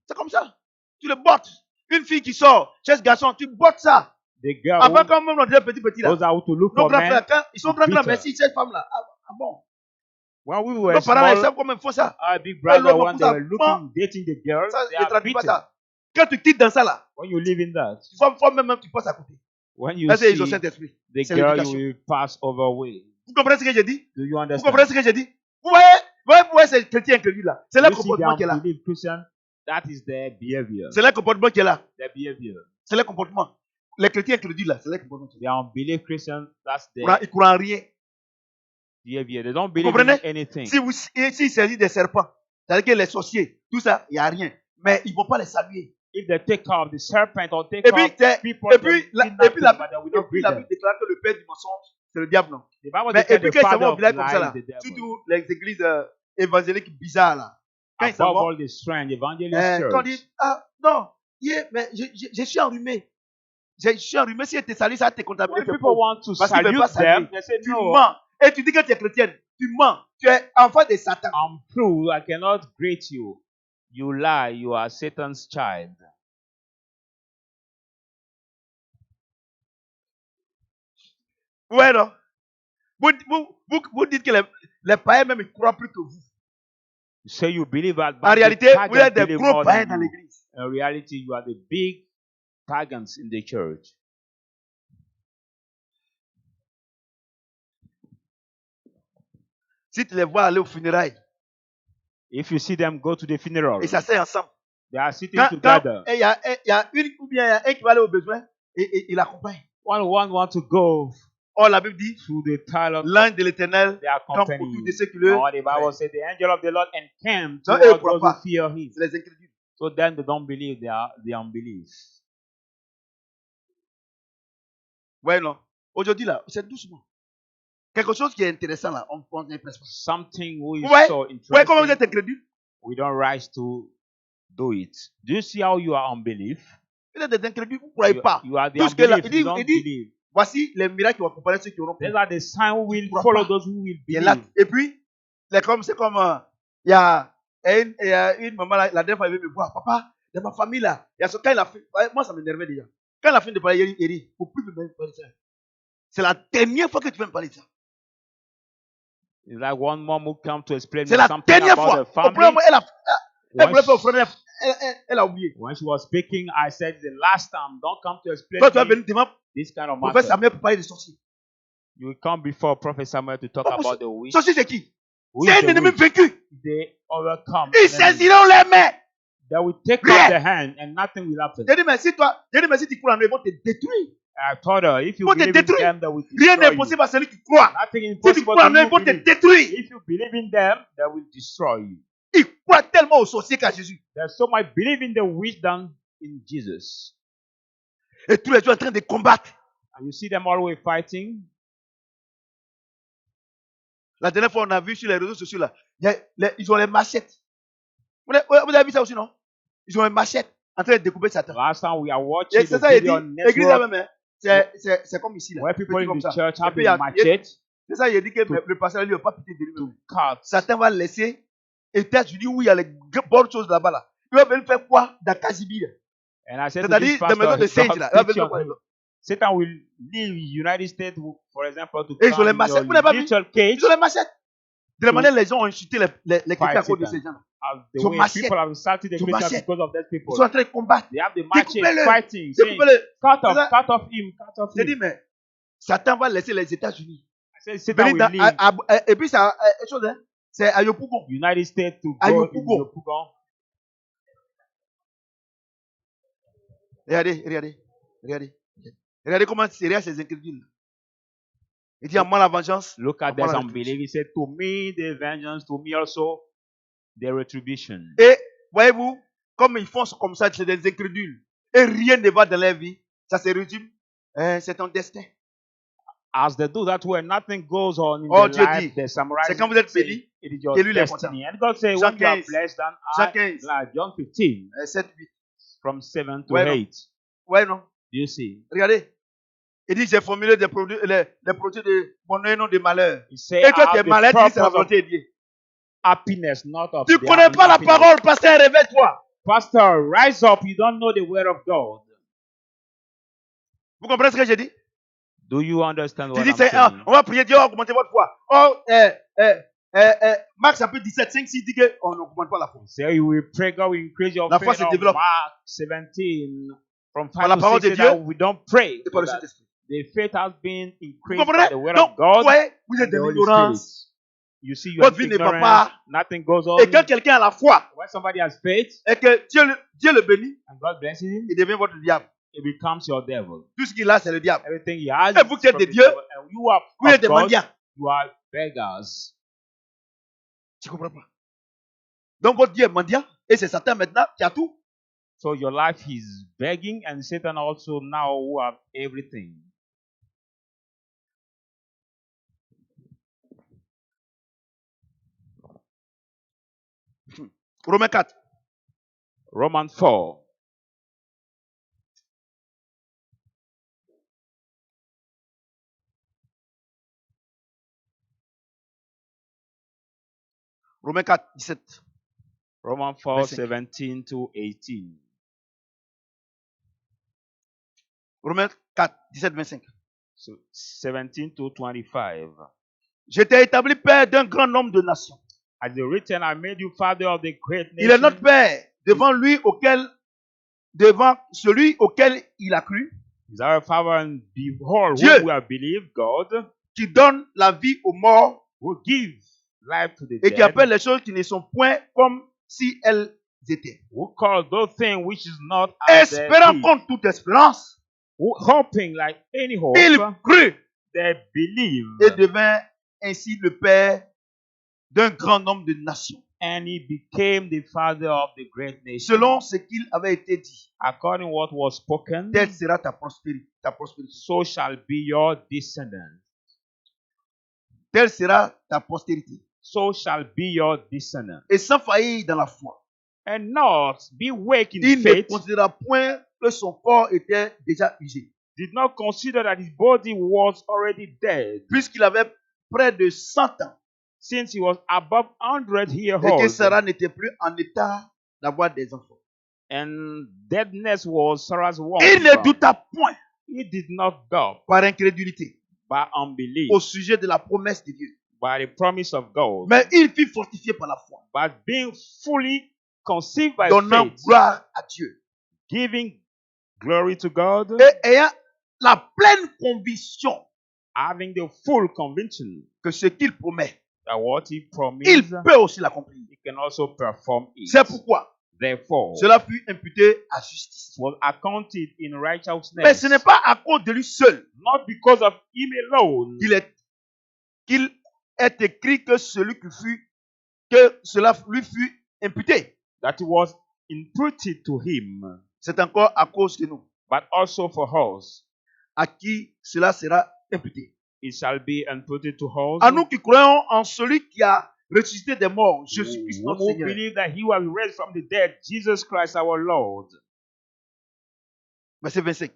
C'est comme ça. Tu le bottes. Une fille qui sort chez ce garçon, tu bottes ça. The girl, Avant quand même on était petit là. those are to look Nos for grands men. frères, quand ils sont grands, beat mais her. si cette femme-là, ah bon. When we were Nos parents, ils small, savent comment ils font ça. our big brother, l'homme when pousse they à were mort. looking, dating the girl, Ça, they je ne are traduis pas beaten. ça. Quand tu quittes dans ça là, When you live in that, faut même tu passes à côté. when you Là, c'est see ils ont Saint-Esprit. the c'est girl, you l'éducation. will pass over way. Vous comprenez ce que j'ai dit? Do you Vous understand? comprenez ce que j'ai dit? Vous voyez ces chrétiens incrédules là. C'est le You see comportement the qui est là. unbelief Christian, that is their behavior. C'est le comportement qui est là. Their behavior. C'est le comportement. Les chrétiens incrédules là, c'est le comportement qui est là. The unbelief Christian, that's their Ils ne croient en rien. behavior. They don't believe in comprenez? anything. S'il s'agit des serpents, c'est-à-dire que les sorciers, tout ça, il n'y a rien. Mais ils ne vont pas les saluer. If they take off the serpent or take Et puis, off people, et puis, la they will not greet Bible them. déclare que le père du mensonge, c'est le diable, non? The Bible Mais, et declares puis the quand ils s'en father vont au of village comme ça, lies là, is the devil. surtout les églises évangéliques bizarres, là, Quand ils s'en above vont, all the strength, evangelist quand on church. dit, ah non, yeah, mais je suis enrhumé. Je suis enrhumé, si te salue, ça te contamine. When people want to Parce qu'ils ne veulent pas salute them, saluer. they say, Tu no, mens. Et tu dis que tu es chrétienne. Tu mens. Tu es enfant de Satan. I'm through. I cannot greet you. You lie. You are Satan's child. Ouais, non. Vous dites que les païens même ils croient plus que vous. You say you believe that, En but the réalité, vous pagans êtes des believe gros more païens than dans you. l'église. In reality, you are the big pagans in the church. Si tu les vois aller aux funérailles, If you see them go to the funeral, ils s'asseyent ensemble. they are sitting Quand together. il y a une ou bien il y a un qui va aller au besoin, et il accompagne. One want to go Or la Bible dit, to the toilet. l'ange de l'Éternel They are campe company. autour de ceux qui le Or the Bible says the angel of the Lord encamped Non, toward eux, croient those pas. who fear him. C'est les incrédules. So then they don't believe, they are the unbelief. Ouais, non. Aujourd'hui, là, c'est doucement. Quelque chose qui est intéressant, là, on n'impresse pas. Something who is Ouais, so ouais, comment vous êtes interesting, incrédule? we don't rise to do it. Do you see how you are unbelief? Vous êtes des incrédules, vous ne croyez pas. You are the Tout ce que là, unbelief. You don't believe. voici les miracles qui vont accompagner ceux qui auront These cru. are the signs who will crois follow pas. those who will Il est là. believe. Et puis, c'est comme, il y a une maman, là, la dernière fois, elle veut me voir. Papa, dans ma famille, là, il y a ce, quand il a fait, moi, ça m'énervait déjà. Quand il a fini de parler, il dit, il ne faut plus me parler de ça. C'est la dernière fois que tu veux me parler de ça. It's like one mom who come to explain me C'est la something dernière about fois. the Au family. premier moment, elle voulait faire When offrande, elle a oublié. when she was speaking, I said the last time, don't come to explain Toi, tu vas me venir devant this kind of prophète matter. Samuel pour parler de sorciers. You will come before Prophet Samuel to talk Pas about the witch. Sorcier, c'est qui? Who C'est is un the ennemi witch? vaincu. They overcome. Ils an enemy. saisiront les mains. They will take Rien. up the hand and nothing will happen. J'ai dit, mais si tu crois en eux, ils vont te détruire. I told her, if you Ils vont te believe in détruire. them, they will Rien n'est destroy you. impossible à celui qui croit. Nothing is Si tu impossible crois en to eux, ils you vont te believe. détruire. If you believe in them, they will destroy you. Ils croient tellement aux sorciers qu'à Jésus. There's so much believe in the witch than in Jesus. Et tous les jours en train de combattre. And you see them always fighting. La dernière fois, on a vu sur les réseaux sociaux, là, ils ont les machettes. Vous avez vu ça aussi, non? Ils ont les machettes en train de découper Satan. Last time we are watching Et the c'est ça, il dit, video on l'église network là-même, hein, c'est comme ici, là. where people petit in comme the ça. church Et have puis, il y a- been matched C'est ça, il a dit que To- le pasteur lui n'a pas pitié de to lui. cut. Satan va laisser États-Unis où il y a les bonnes choses là-bas. Là. Il va venir faire quoi dans Kazibi? And I said to C'est-à-dire this dans la maison pastor, de Saint, God là. Il va teach venir faire you. quoi? Satan will leave United States, for example, to Et ils ont les come in machettes. your Vous n'avez pas vu? little cage. Ils ont les machettes. De la manière, les gens ont insulté les chrétiens à cause de Satan. ces gens. The Ils ont way machette. people have insulted the Ils ont Christians machette. because of those Ils people. sont en train de combattre. They have the matches Découpez-le. fighting, saying, Découpez-le. cut ça. off him, cut off J'ai him. dit, mais Satan va laisser les États-Unis. I said, Satan Venir will dans- leave et puis, ça, chose, hein, c'est à Yopougon. United States to À go in Yopougon. Yopougon. Regardez comment c'est réel ces incrédules. Il dit à moi la vengeance. Look à at moi this la unbelief. He said, to me the vengeance, to me also the retribution. Et voyez-vous, comme ils font comme ça, c'est des incrédules. Et rien ne va dans leur vie. Ça se résume. C'est ton destin. As they do that way, nothing goes on in Oh, their Dieu life. dit, They summarize c'est quand vous êtes say, bénis it is your que lui, il est destiny. And God says, Jean when you are 15. blessed, then Jean I, 15. like John 15, 7, 8. from 7 to Ouais, non. 8. Ouais, non. Do you see? Regardez. Il dit, j'ai formulé des produits, les produits de bonheur et non de malheur. He said, Et toi, I tu es have the malade, il dit, c'est la purpose of volonté de Dieu. happiness, not of Tu ne the connais pas la happiness. parole, pasteur, réveille-toi. Pastor, rise up. You don't know the word of God. Vous comprenez ce que j'ai dit? Do you understand Tu what dis, I'm saying? on va prier Dieu, on va augmenter votre foi. Oh, Marc chapitre 17, 5, 6 dit qu'on n'augmente pas la foi. Say you will pray, God will increase your La foi faith. se développe. Mark 17, from Par la 5 parole to de 6, that Dieu we don't pray. C'est par le so that Saint-Esprit. the faith has been Vous increased by comprenez? the word Donc, of God. ouais, vous êtes and de the Holy l'ignorance. Spirit. You see, you are Votre vie ne va ignorant. pas. Nothing goes on. Et quand quelqu'un a la foi When somebody has faith et que Dieu le bénit, and God blesses him, il devient votre diable. it becomes your devil. Tout ce qu'il a, c'est le diable. Everything he has Et vous qui êtes from de the Dieu, devil, and you are Vous êtes of des God, mendiants. you are beggars. Tu comprends pas? Donc, votre Dieu est mendiant et c'est Satan maintenant qui a tout. So your life is begging, and Satan also now who have everything. Romains 4. Romans 4. Romains 4, 17. Romans 4, 25. 17 to 18. Romains 4, 17, 25. So 17 to 25. Je t'ai établi père d'un grand nombre de nations. As it written, I made you father of the great Il est notre nation. père devant celui auquel il a cru, Is our father, and behold, Dieu. whom we have believed, God, qui donne la vie aux morts who gives life to the et qui dead, appelle les choses qui ne sont point comme si elles étaient. who calls those things which is not as they Espérant be, contre toute espérance, who, hoping like any hope, il crut they believe, et devint ainsi le père d'un grand nombre de nations, and he became the father of the great nation. selon ce qu'il avait été dit. According to what was spoken, Telle sera ta prospérité. so shall be your descendants. Telle sera ta postérité. So shall be your descendants. Et sans faillir dans la foi. And not be weak in Il ne faith, considéra point que son corps était déjà usé, did not consider that his body was already dead, puisqu'il avait près de 100 ans since he was above 100 years et que old, Sarah n'était plus en état d'avoir des enfants. and deadness was Sarah's womb. Il ne douta point He did not doubt par incrédulité by unbelief, au sujet de la promesse de Dieu, by the promise of God, mais il fut fortifié par la foi, but being fully conceived by donnant faith, gloire à Dieu giving glory to God, et ayant la pleine conviction having the full conviction que ce qu'il promet, that what he il promised, peut aussi l'accomplir. he can also perform it. C'est pourquoi Therefore, cela fut imputé à justice. it was accounted in Mais righteousness, ce n'est pas à cause de lui seul not because of him alone, qu'il est écrit que cela lui fut imputé. that it was imputed to him, C'est encore à cause de nous, but also for us. à qui cela sera imputé. It shall be imputed to us, À nous qui croyons en celui qui a ressuscité des morts, Jésus-Christ notre who Seigneur. believe that he was raised from the dead, Jesus Christ our Lord. Verset 25.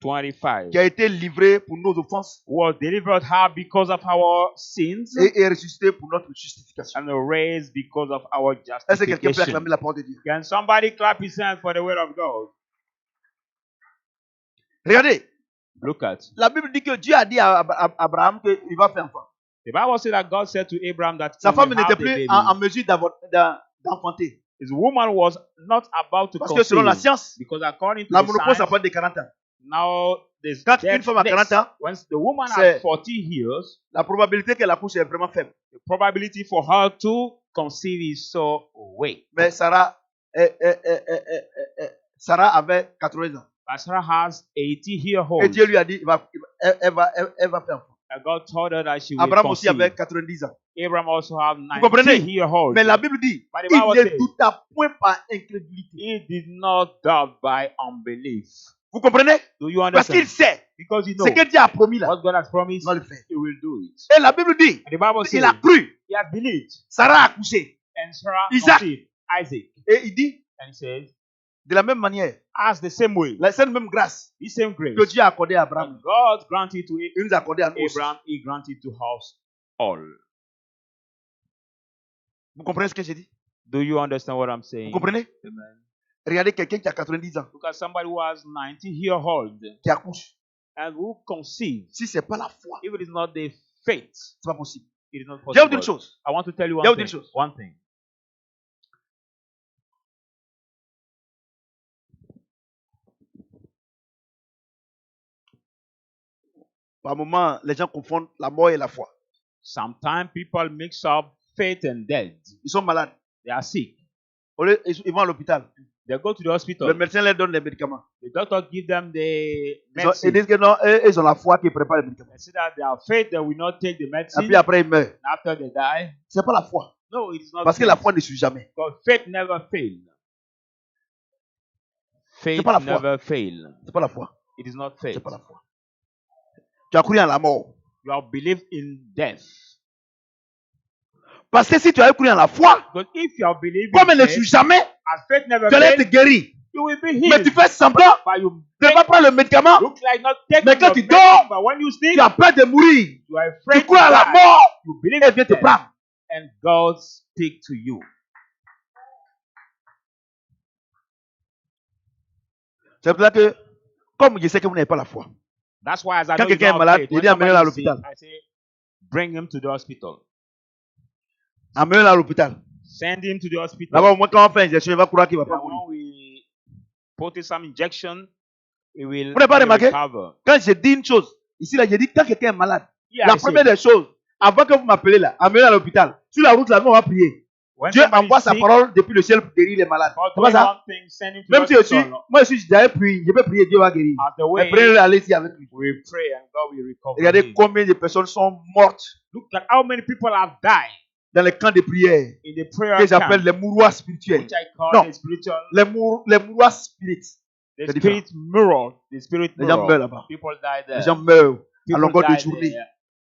25. Qui a été livré pour nos offenses Was delivered her because of our sins, et est ressuscité pour notre justification. and raised because of our Est-ce que quelqu'un peut justification. acclamer la parole de Dieu? Can somebody clap his hands for the word of God? Regardez, Look at. la Bible dit que Dieu a dit à Abraham qu'il va faire enfant. The Bible says that God said to Abraham that Sa he femme will n'était have the plus baby. en mesure d'enfanter. His woman was not about to Parce que selon la conceive, science, because according to la the ménopause science, a pas de 40 ans. now there's Quand une femme a 40 ans, when the woman c'est- has 40 years, la probabilité qu'elle accouche est vraiment faible. the probability for her to conceive is so weak. Mais Sarah avait 80 ans. But Sarah has 80 years Et old. Dieu lui a dit, elle va faire enfant. And God told her that she will Abraham aussi conceive. avait 90 ans. Abraham also have 90 comprenez? years old. Mais la Bible dit, But the il Bible ne says- douta point par incrédulité. He did not doubt by unbelief. Vous comprenez? Do you Parce qu'il understand? sait Because you ce know que Dieu a promis là, what God has il promised, va le faire. he will do it. Et la Bible dit, And the Bible says il a cru, he has believed, Sarah a accouché. and Sarah Isaac. conceived Isaac. Et il dit, And he says, de la même manière, as the same way, cette même grâce the same grace que Dieu a accordée à Abraham, that God granted to il nous a accordé à nous aussi. Abraham, he granted to us all. Vous comprenez ce que j'ai dit? Do you understand what I'm Vous saying? comprenez? Amen. Regardez quelqu'un qui a 90 ans, Look at somebody who has 90 years old qui accouche. and who conceives. Si ce n'est pas la foi, If it is not the faith, ce n'est pas possible. it is not Je vais vous dire possible. une chose. I want to tell you Je vais vous one dire thing. une chose. One thing. Par moments, les gens confondent la mort et la foi. Sometimes people mix up faith and death. Ils sont malades. They are sick. Ils vont à l'hôpital. They go to the Le hospital. médecin leur donne les médicaments. The doctor give them the Ils medicine. disent que non, ils ont la foi qui prépare les médicaments. They say that they are faith, they will not take the Et medicine. puis après, ils meurent. After they die, Ce n'est pas la foi. no, it is not Parce que faith. la foi ne suit jamais. Because faith never fail. Faith pas la foi. never fail. Ce n'est pas la foi. It is not Ce faith. n'est pas la foi. Tu as cru en la mort. You have believed in death. Parce que si tu as cru en la foi, Because if you are believing comme elle ne faith, suit jamais, as faith never tu allais être fails, guéri. you will be Mais tu healed. fais semblant But you de ne pas prendre le médicament, look like not taking mais quand your tu medicine, dors, but when you sleep, tu as peur de mourir. you are Tu afraid to crois à la die. mort, You believe elle vient te in death, prendre. and God speak to you. C'est pour ça que, comme je sais que vous n'avez pas la foi, That's why as I quand know you quelqu'un est don't have malade, faith, il when dit amenez-le à somebody is sick, l'hôpital. I say, bring him to the hospital. Amenez-le à l'hôpital. Send him to the hospital. Là-bas, au moins, quand on fait injection, il va croire qu'il ne va pas Then mourir. when we put in some injection, he will Vous n'avez pas remarqué? recover. Quand je dis une chose, ici, là, je dis quand quelqu'un est malade, Yeah, la I say, première des choses, avant que vous m'appelez là, amenez-le à l'hôpital. Sur la route, là, nous, on va prier. when Dieu somebody envoie is sa sick, parole depuis le ciel pour guérir les malades. for C'est pas doing ça? one thing, send him to Même the si je suis, hospital. moi, j'avais prié, je peux prier, Dieu va guérir. As the Mais way prenez-le, allez-y avec lui. we pray and God will recover Regardez him. combien de personnes sont mortes Look at how many people have died dans les camps de prière in the prayer que j'appelle camp, les mouroirs spirituels. which I call Non. the spiritual, Les mouroirs spirits. the c'est spirit mirror, the spirit Les gens mirror. meurent là-bas. People die there. Les gens meurent à People longueur de die journée. there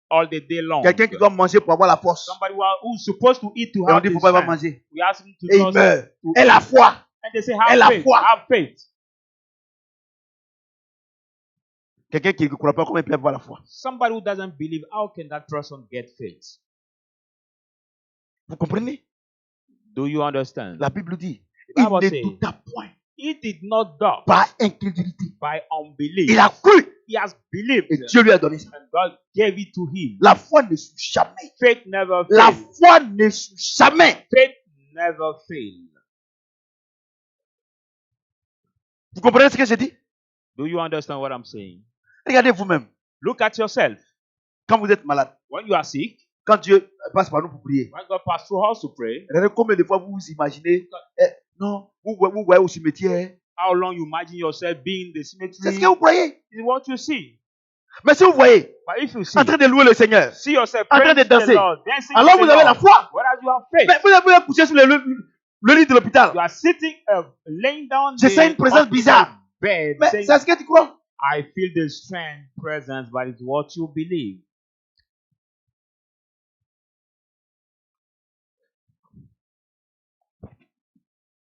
all the day long. Quelqu'un qui doit manger pour avoir la force. Somebody who's supposed to eat to Et on have dit this pourquoi il va strength. manger. We ask him to Et il just meurt. to Et la eat. foi. And they say, Et la have faith, foi. have faith. Quelqu'un qui ne croit pas, comment il peut avoir la foi? Somebody who doesn't believe, how can that person get faith? Vous comprenez? Do you understand? La Bible dit, The il Bible ne says, douta point he did not doubt par incrédulité. by unbelief. Il a cru He has believed, et Dieu lui a donné ça. and God gave it to him. La foi ne suit jamais. Faith never La fails. foi ne suit jamais. Faith never fails. Vous comprenez ce que je dis? Do you understand what I'm saying? Regardez vous-même. Look at yourself. Quand vous êtes malade, When you are sick, quand Dieu passe par nous pour prier, when God passes through us to pray, regardez combien de fois vous vous imaginez, non, vous voyez au cimetière. how long you imagine yourself being in the C'est ce cemetery que vous croyez. is what you see. Mais si vous voyez, But if you see, en train de louer le Seigneur, see yourself en train praying de to the danser, Lord, dancing alors to vous the avez la Lord, foi. whereas you have faith. Mais vous êtes couché sur le lit de l'hôpital. You are sitting, laying down Je sens une présence bizarre. bed, Mais saying, c'est ce que tu crois. I feel the strange presence, but it's what you believe.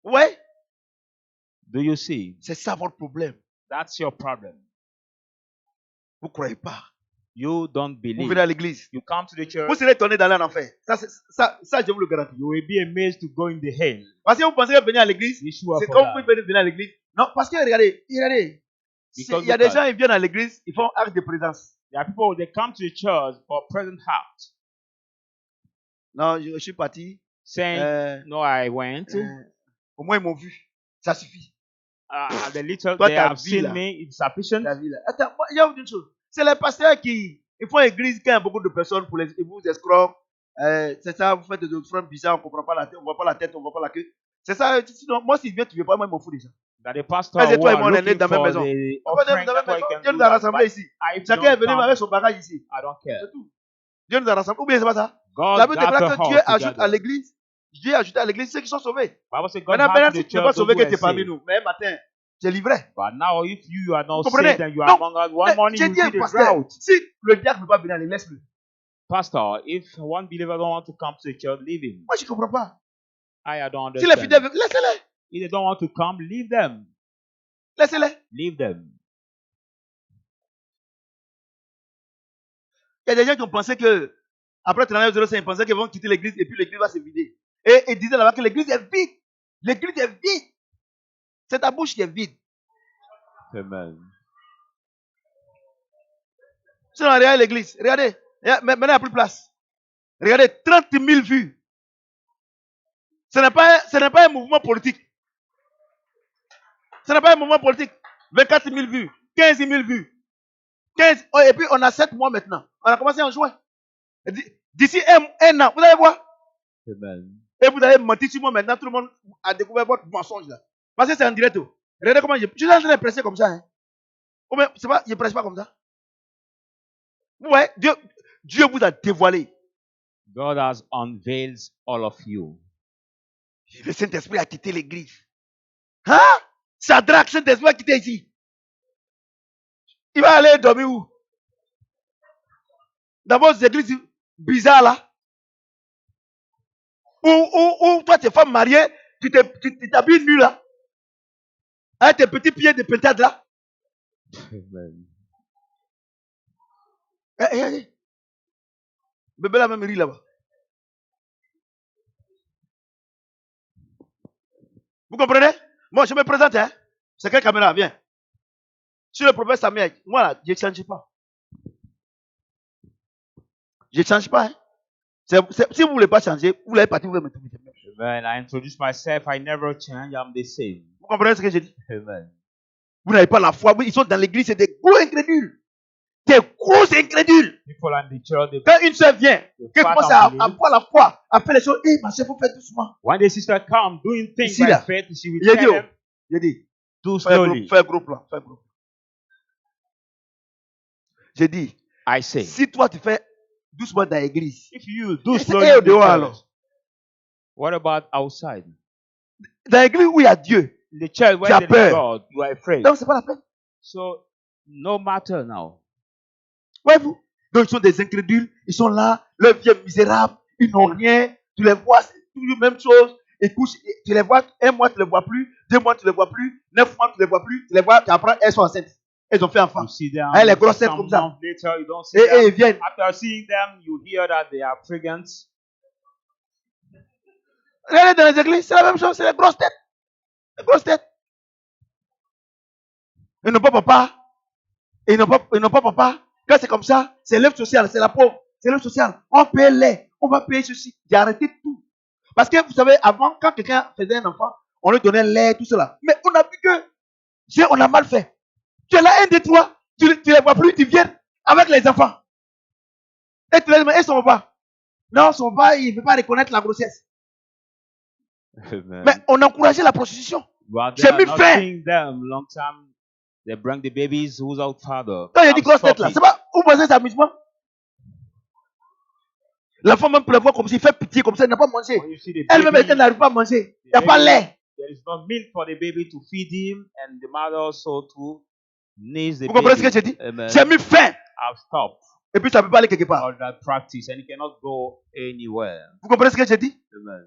Ouais, Do you see? c'est ça votre problème. That's your problem. Vous ne croyez pas. You don't Vous believe. venez à l'église. You come to the church, Vous serez étonné d'aller en enfer. Ça, je vous le garantis. you will be amazed to go in the hell. Parce que vous pensez que venir à l'église, Be sure c'est for comme that. vous pouvez venir à l'église. Non, parce que regardez. Because Il y a look des at- gens, ils viennent à l'église, ils font acte de présence. There are people, they come to the church for present heart, Non, je suis parti. saying, Euh, no, I went. Au moins, ils m'ont vu. Ça suffit. The little Toi, they ta have vie, seen là. me, it's sufficient. La vie, là. Attends, moi, il y a une chose. C'est les pasteurs qui ils font église quand il y a beaucoup de personnes pour ils vous escroquent. C'est ça, vous faites des offrandes bizarres, on ne comprend pas la tête, on ne voit pas la tête, on ne voit pas la queue. C'est ça. Sinon, moi, s'il vient, tu ne veux pas, moi, il m'en fout déjà. That the pastor Vas-y, who toi et are moi, on est nés looking dans la même for maison. the Pourquoi offering, Dieu nous a that's why you can Dieu do nous a that. rassemblés But ici. if you Chacun est don't venu come, avec son bagage ici. I don't care. C'est tout. Dieu nous a rassemblés. Ou bien c'est pas ça. God La Bible got déclare the que Dieu house ajoute together. à l'église. Dieu ajoute à l'église ceux qui sont sauvés. Bible says God Maintenant, has si the tu n'es pas church sauvé, those que who tu es are parmi saved. nous. Mais un matin, tu es livré. But now, if you are not Vous comprenez? saved and you are Non. among us, one morning J'ai you dit see un the pasteur, drought. si le diable ne veut pas venir, laisse-le. Pastor, if one believer don't want to come to the church, leave him. Moi, je ne comprends pas. I don't Si les fidèles understand. veulent, laissez-les. If they don't want to come, leave them. Laissez-les. Leave them. Il y a des gens qui ont pensé que, après 39,05, ils pensaient qu'ils vont quitter l'église et puis l'église va se vider. Et ils disaient là-bas que l'église est vide. L'église est vide. C'est ta bouche qui est vide. Amen. Sinon, regardez l'église. Regardez. Maintenant, il n'y a plus de place. Regardez, 30 000 vues. Ce n'est pas un mouvement politique. Ce n'est pas un mouvement politique. 24 000 vues. 15 000 vues. 15. Oh, et puis, on a 7 mois maintenant. On a commencé en juin. D'ici un an, vous allez voir. Amen. Et vous allez mentir sur moi maintenant. Tout le monde a découvert votre mensonge là. Parce que c'est en direct. Regardez comment je suis en train de presser comme ça. Hein. Ou bien, c'est pas, je ne presse pas comme ça. Ouais, Dieu vous a dévoilé. God has unveiled all of you. Le Saint-Esprit a quitté l'église. Hein? Sadrach, Saint-Esprit a quitté ici. Il va aller dormir où? Dans vos églises bizarres là. Ou toi, tu es femme mariée, tu t'habilles nu là, avec tes petits pieds de pentade là. Amen. Bébé là même rit là-bas. Vous comprenez? Moi, je me présente, hein. C'est quelle caméra? Viens. Sur le prophète Samuel, moi là, je ne change pas. Je ne change pas, hein. Si vous ne voulez pas changer, vous l'avez parti, vous allez me trouver. Amen. I introduce myself. I never change. I'm the same. Vous comprenez ce que je dis? Amen. Vous n'avez pas la foi. Ils sont dans l'église, c'est des gros incrédules. Des gros incrédules. People in the church, they Quand une soeur vient, qu'elle fat commence and à believe. avoir la foi, à faire les choses, ma soeur, il faut faire doucement. When the sister come doing things Ici, by là. faith, she will Il a dit, tell them, il a dit, do fais un slowly. gros plan. J'ai dit, I say, si toi tu fais doucement dans l'église, if you do et slowly au in the dehors church, alors. what about outside? Dans l'église où il y a Dieu, In the church tu where as there is peur. God, you are afraid. Donc c'est pas la peine. So, no matter now. Voyez-vous? Donc ils sont des incrédules, ils sont là, leurs vies misérables, ils n'ont rien, tu les vois, c'est toujours la même chose. Ils couchent, tu les vois, 1 mois tu les vois plus, 2 mois tu les vois plus, 9 mois tu les vois plus, tu les vois, tu apprends, elles sont enceintes. Elles ont fait enfant. You see them Elles les grosses têtes some comme ça. months later, you don't see Et them. ils viennent. After seeing them, you hear that they are pregnant. Regardez dans les églises, c'est la même chose, c'est les grosses têtes. Les grosses têtes. Ils n'ont pas papa. Ils n'ont pas papa. Quand c'est comme ça, c'est l'œuvre sociale, c'est la pauvre. C'est l'œuvre sociale. On paye lait, on va payer ceci. J'ai arrêté tout. Parce que vous savez, avant, quand quelqu'un faisait un enfant, on lui donnait lait, tout cela. Mais on a vu que on a mal fait. Tu es là, un des trois, tu les vois plus, tu viens avec les enfants. Et tu les dis, mais ils sont pas. Non, son papa, il ne veut pas reconnaître la grossesse. Amen. Mais on encourageait la prostitution. But they J'ai are mis not fin. seeing them long time. They bring the babies without father. Quand il y a des I'm grosses têtes là, stopping. c'est pas, vous pensez que c'est amusement? L'enfant même pour le voir comme s'il fait pitié, comme ça, il n'a pas mangé. When you see the Elle-même, baby, elle n'arrive pas à manger. Il n'y a the pas baby, lait. there is no milk for the baby to feed him, and the mother also to needs the Vous comprenez ce que baby. j'ai dit? Amen. J'ai mis fin. I've stopped Et puis ça ne peut pas aller quelque part. all that practice, and it cannot go anywhere. Vous comprenez ce que j'ai dit? Amen.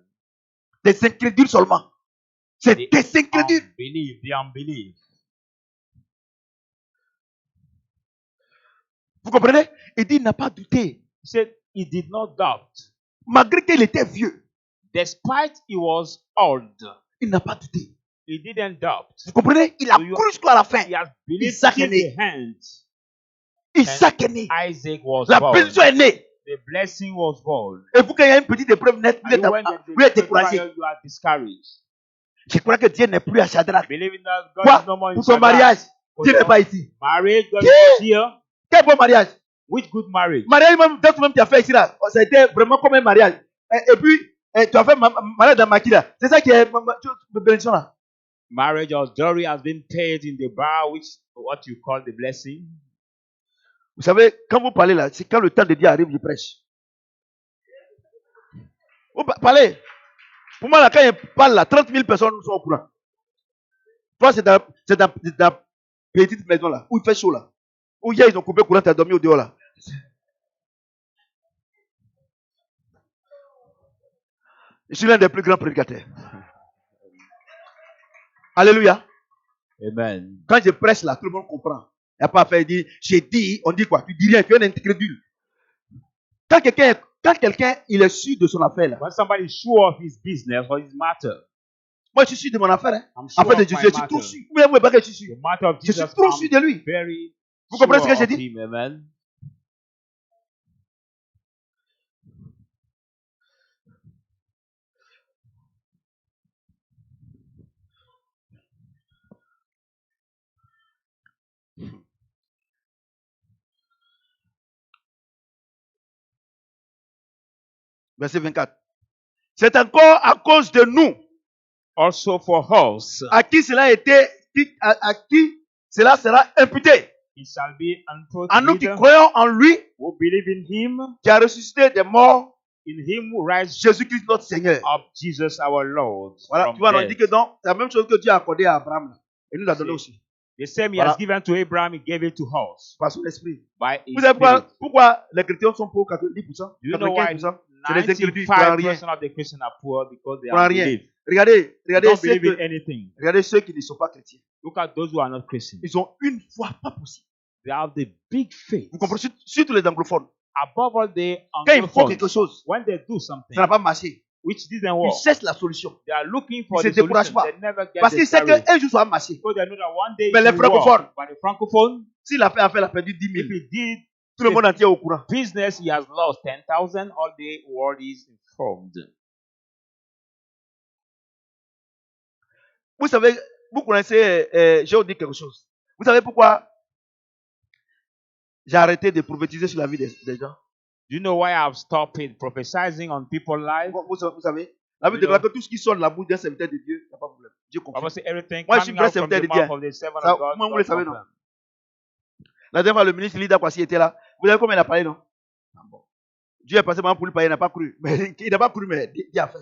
Des incrédules seulement. C'est The des incrédules. unbelief, the unbelief. Vous comprenez? Il dit, il n'a pas douté. He said he did not doubt. Malgré qu'il était vieux, Despite he was old, il n'a pas douté. he didn't doubt. Vous comprenez? Il a So you- cru jusqu'à la fin. He has believed Isaac till est né. the end. Isaac est né. Isaac was La born. bénédiction est née. The blessing was born. Et vous, quand il y a une petite épreuve nette, vous And êtes, when vous êtes découragé. you are discouraged. Je crois que Dieu n'est plus à Shadrach. Believing that God Quoi? is no more in Pour son Shadrach. mariage, For Dieu n'est your pas ici. marriage, God is Yeah. not here. Quel bon mariage. Which good marriage? Mariage même, peut-être même tu as fait ici là. Ça a été vraiment comme un mariage. Et puis, tu as fait mariage dans Maki là. C'est ça qui est bénédiction là. Marriage or dowry has been paid in the bar, which what you call the blessing. Vous savez, quand vous parlez là, c'est quand le temps de Dieu arrive, je prêche. Vous parlez. Pour moi là, quand il parle là, 30 000 personnes sont au courant. Toi, c'est dans petite maison là, où il fait chaud là. Où hier ils ont coupé le courant, tu as dormi au dehors là. Je suis l'un des plus grands prédicateurs. Alléluia. Amen. Quand je prêche là, tout le monde comprend. Il n'y a pas à faire dire, j'ai dit, on dit quoi? Tu dis rien, tu es un incrédule. Quand quelqu'un il est sûr de son affaire là, When somebody is sure of his business or his matter, moi je suis sûr de mon affaire. Hein. I'm sure En fait, of je my suis matter. trop sûr. Vous ne voyez pas que je suis sûr. The matter of Je suis Jesus, trop I'm sûr de lui. very Vous comprenez ce que sure j'ai of dit? him. Amen. Verset 24. C'est encore à cause de nous, Also for us, à qui cela a été, à qui cela sera imputé. it shall be À nous qui imputed croyons en lui, who believe in him, qui a ressuscité des morts, in him who rise Jésus-Christ notre Seigneur. up Jesus our Lord. Voilà, from tu vois, on death. dit que donc, c'est la même chose que Dieu a accordé à Abraham. Là. Et nous l'a donné aussi. The same he Voilà. has given to Abraham, he gave it to us Par son esprit. by his Vous savez spirit. pourquoi les chrétiens sont pour 90%? Do you know why 95%? C'est les incrédules, ils ne croient en rien. 95% of the Christians are poor because they Ils ne croient en are rien. unbelief. Regardez, They regardez don't ceux, believe in que- anything. regardez ceux qui ne sont pas chrétiens. Look at those who are not Christians. Ils ont une foi pas possible. They have the big faith. Vous comprenez? Surtout les anglophones. Above all, the Quand ils font quelque anglophones, chose, when they do something ça n'a pas marché. which didn't Ils work, cherchent la solution. they are looking for Ils se the découragent solution. pas. They never get Parce qu'ils savent discouraged. qu'un jour ça va marcher. Because they know that one day Mais it les will francophones, work. But the francophone, s'il a perdu 10 if 000, he did tout le monde entier est au courant. business, he has lost 10,000. All the world is informed. Vous savez, vous connaissez, je vais vous dire quelque chose. Vous savez pourquoi j'ai arrêté de prophétiser sur la vie des gens? Do you know why I've stopped prophesying on people's lives? Vous savez, la Bible déclare que tout ce qui sort de la bouche d'un serviteur de Dieu, il n'y a pas de problème. Dieu I confirme. will say everything Moi, je suis coming vrai out from serviteur the de mouth Dieu. of the servant Ça, of God. moi, vous God le savez, non? confirm. La dernière fois, le ministre Lida Kwasi était là. Vous savez comment il a parlé, non? Ah bon. Dieu est passé maintenant pour lui parler, il n'a pas cru. Mais, il n'a pas cru, mais Dieu a fait.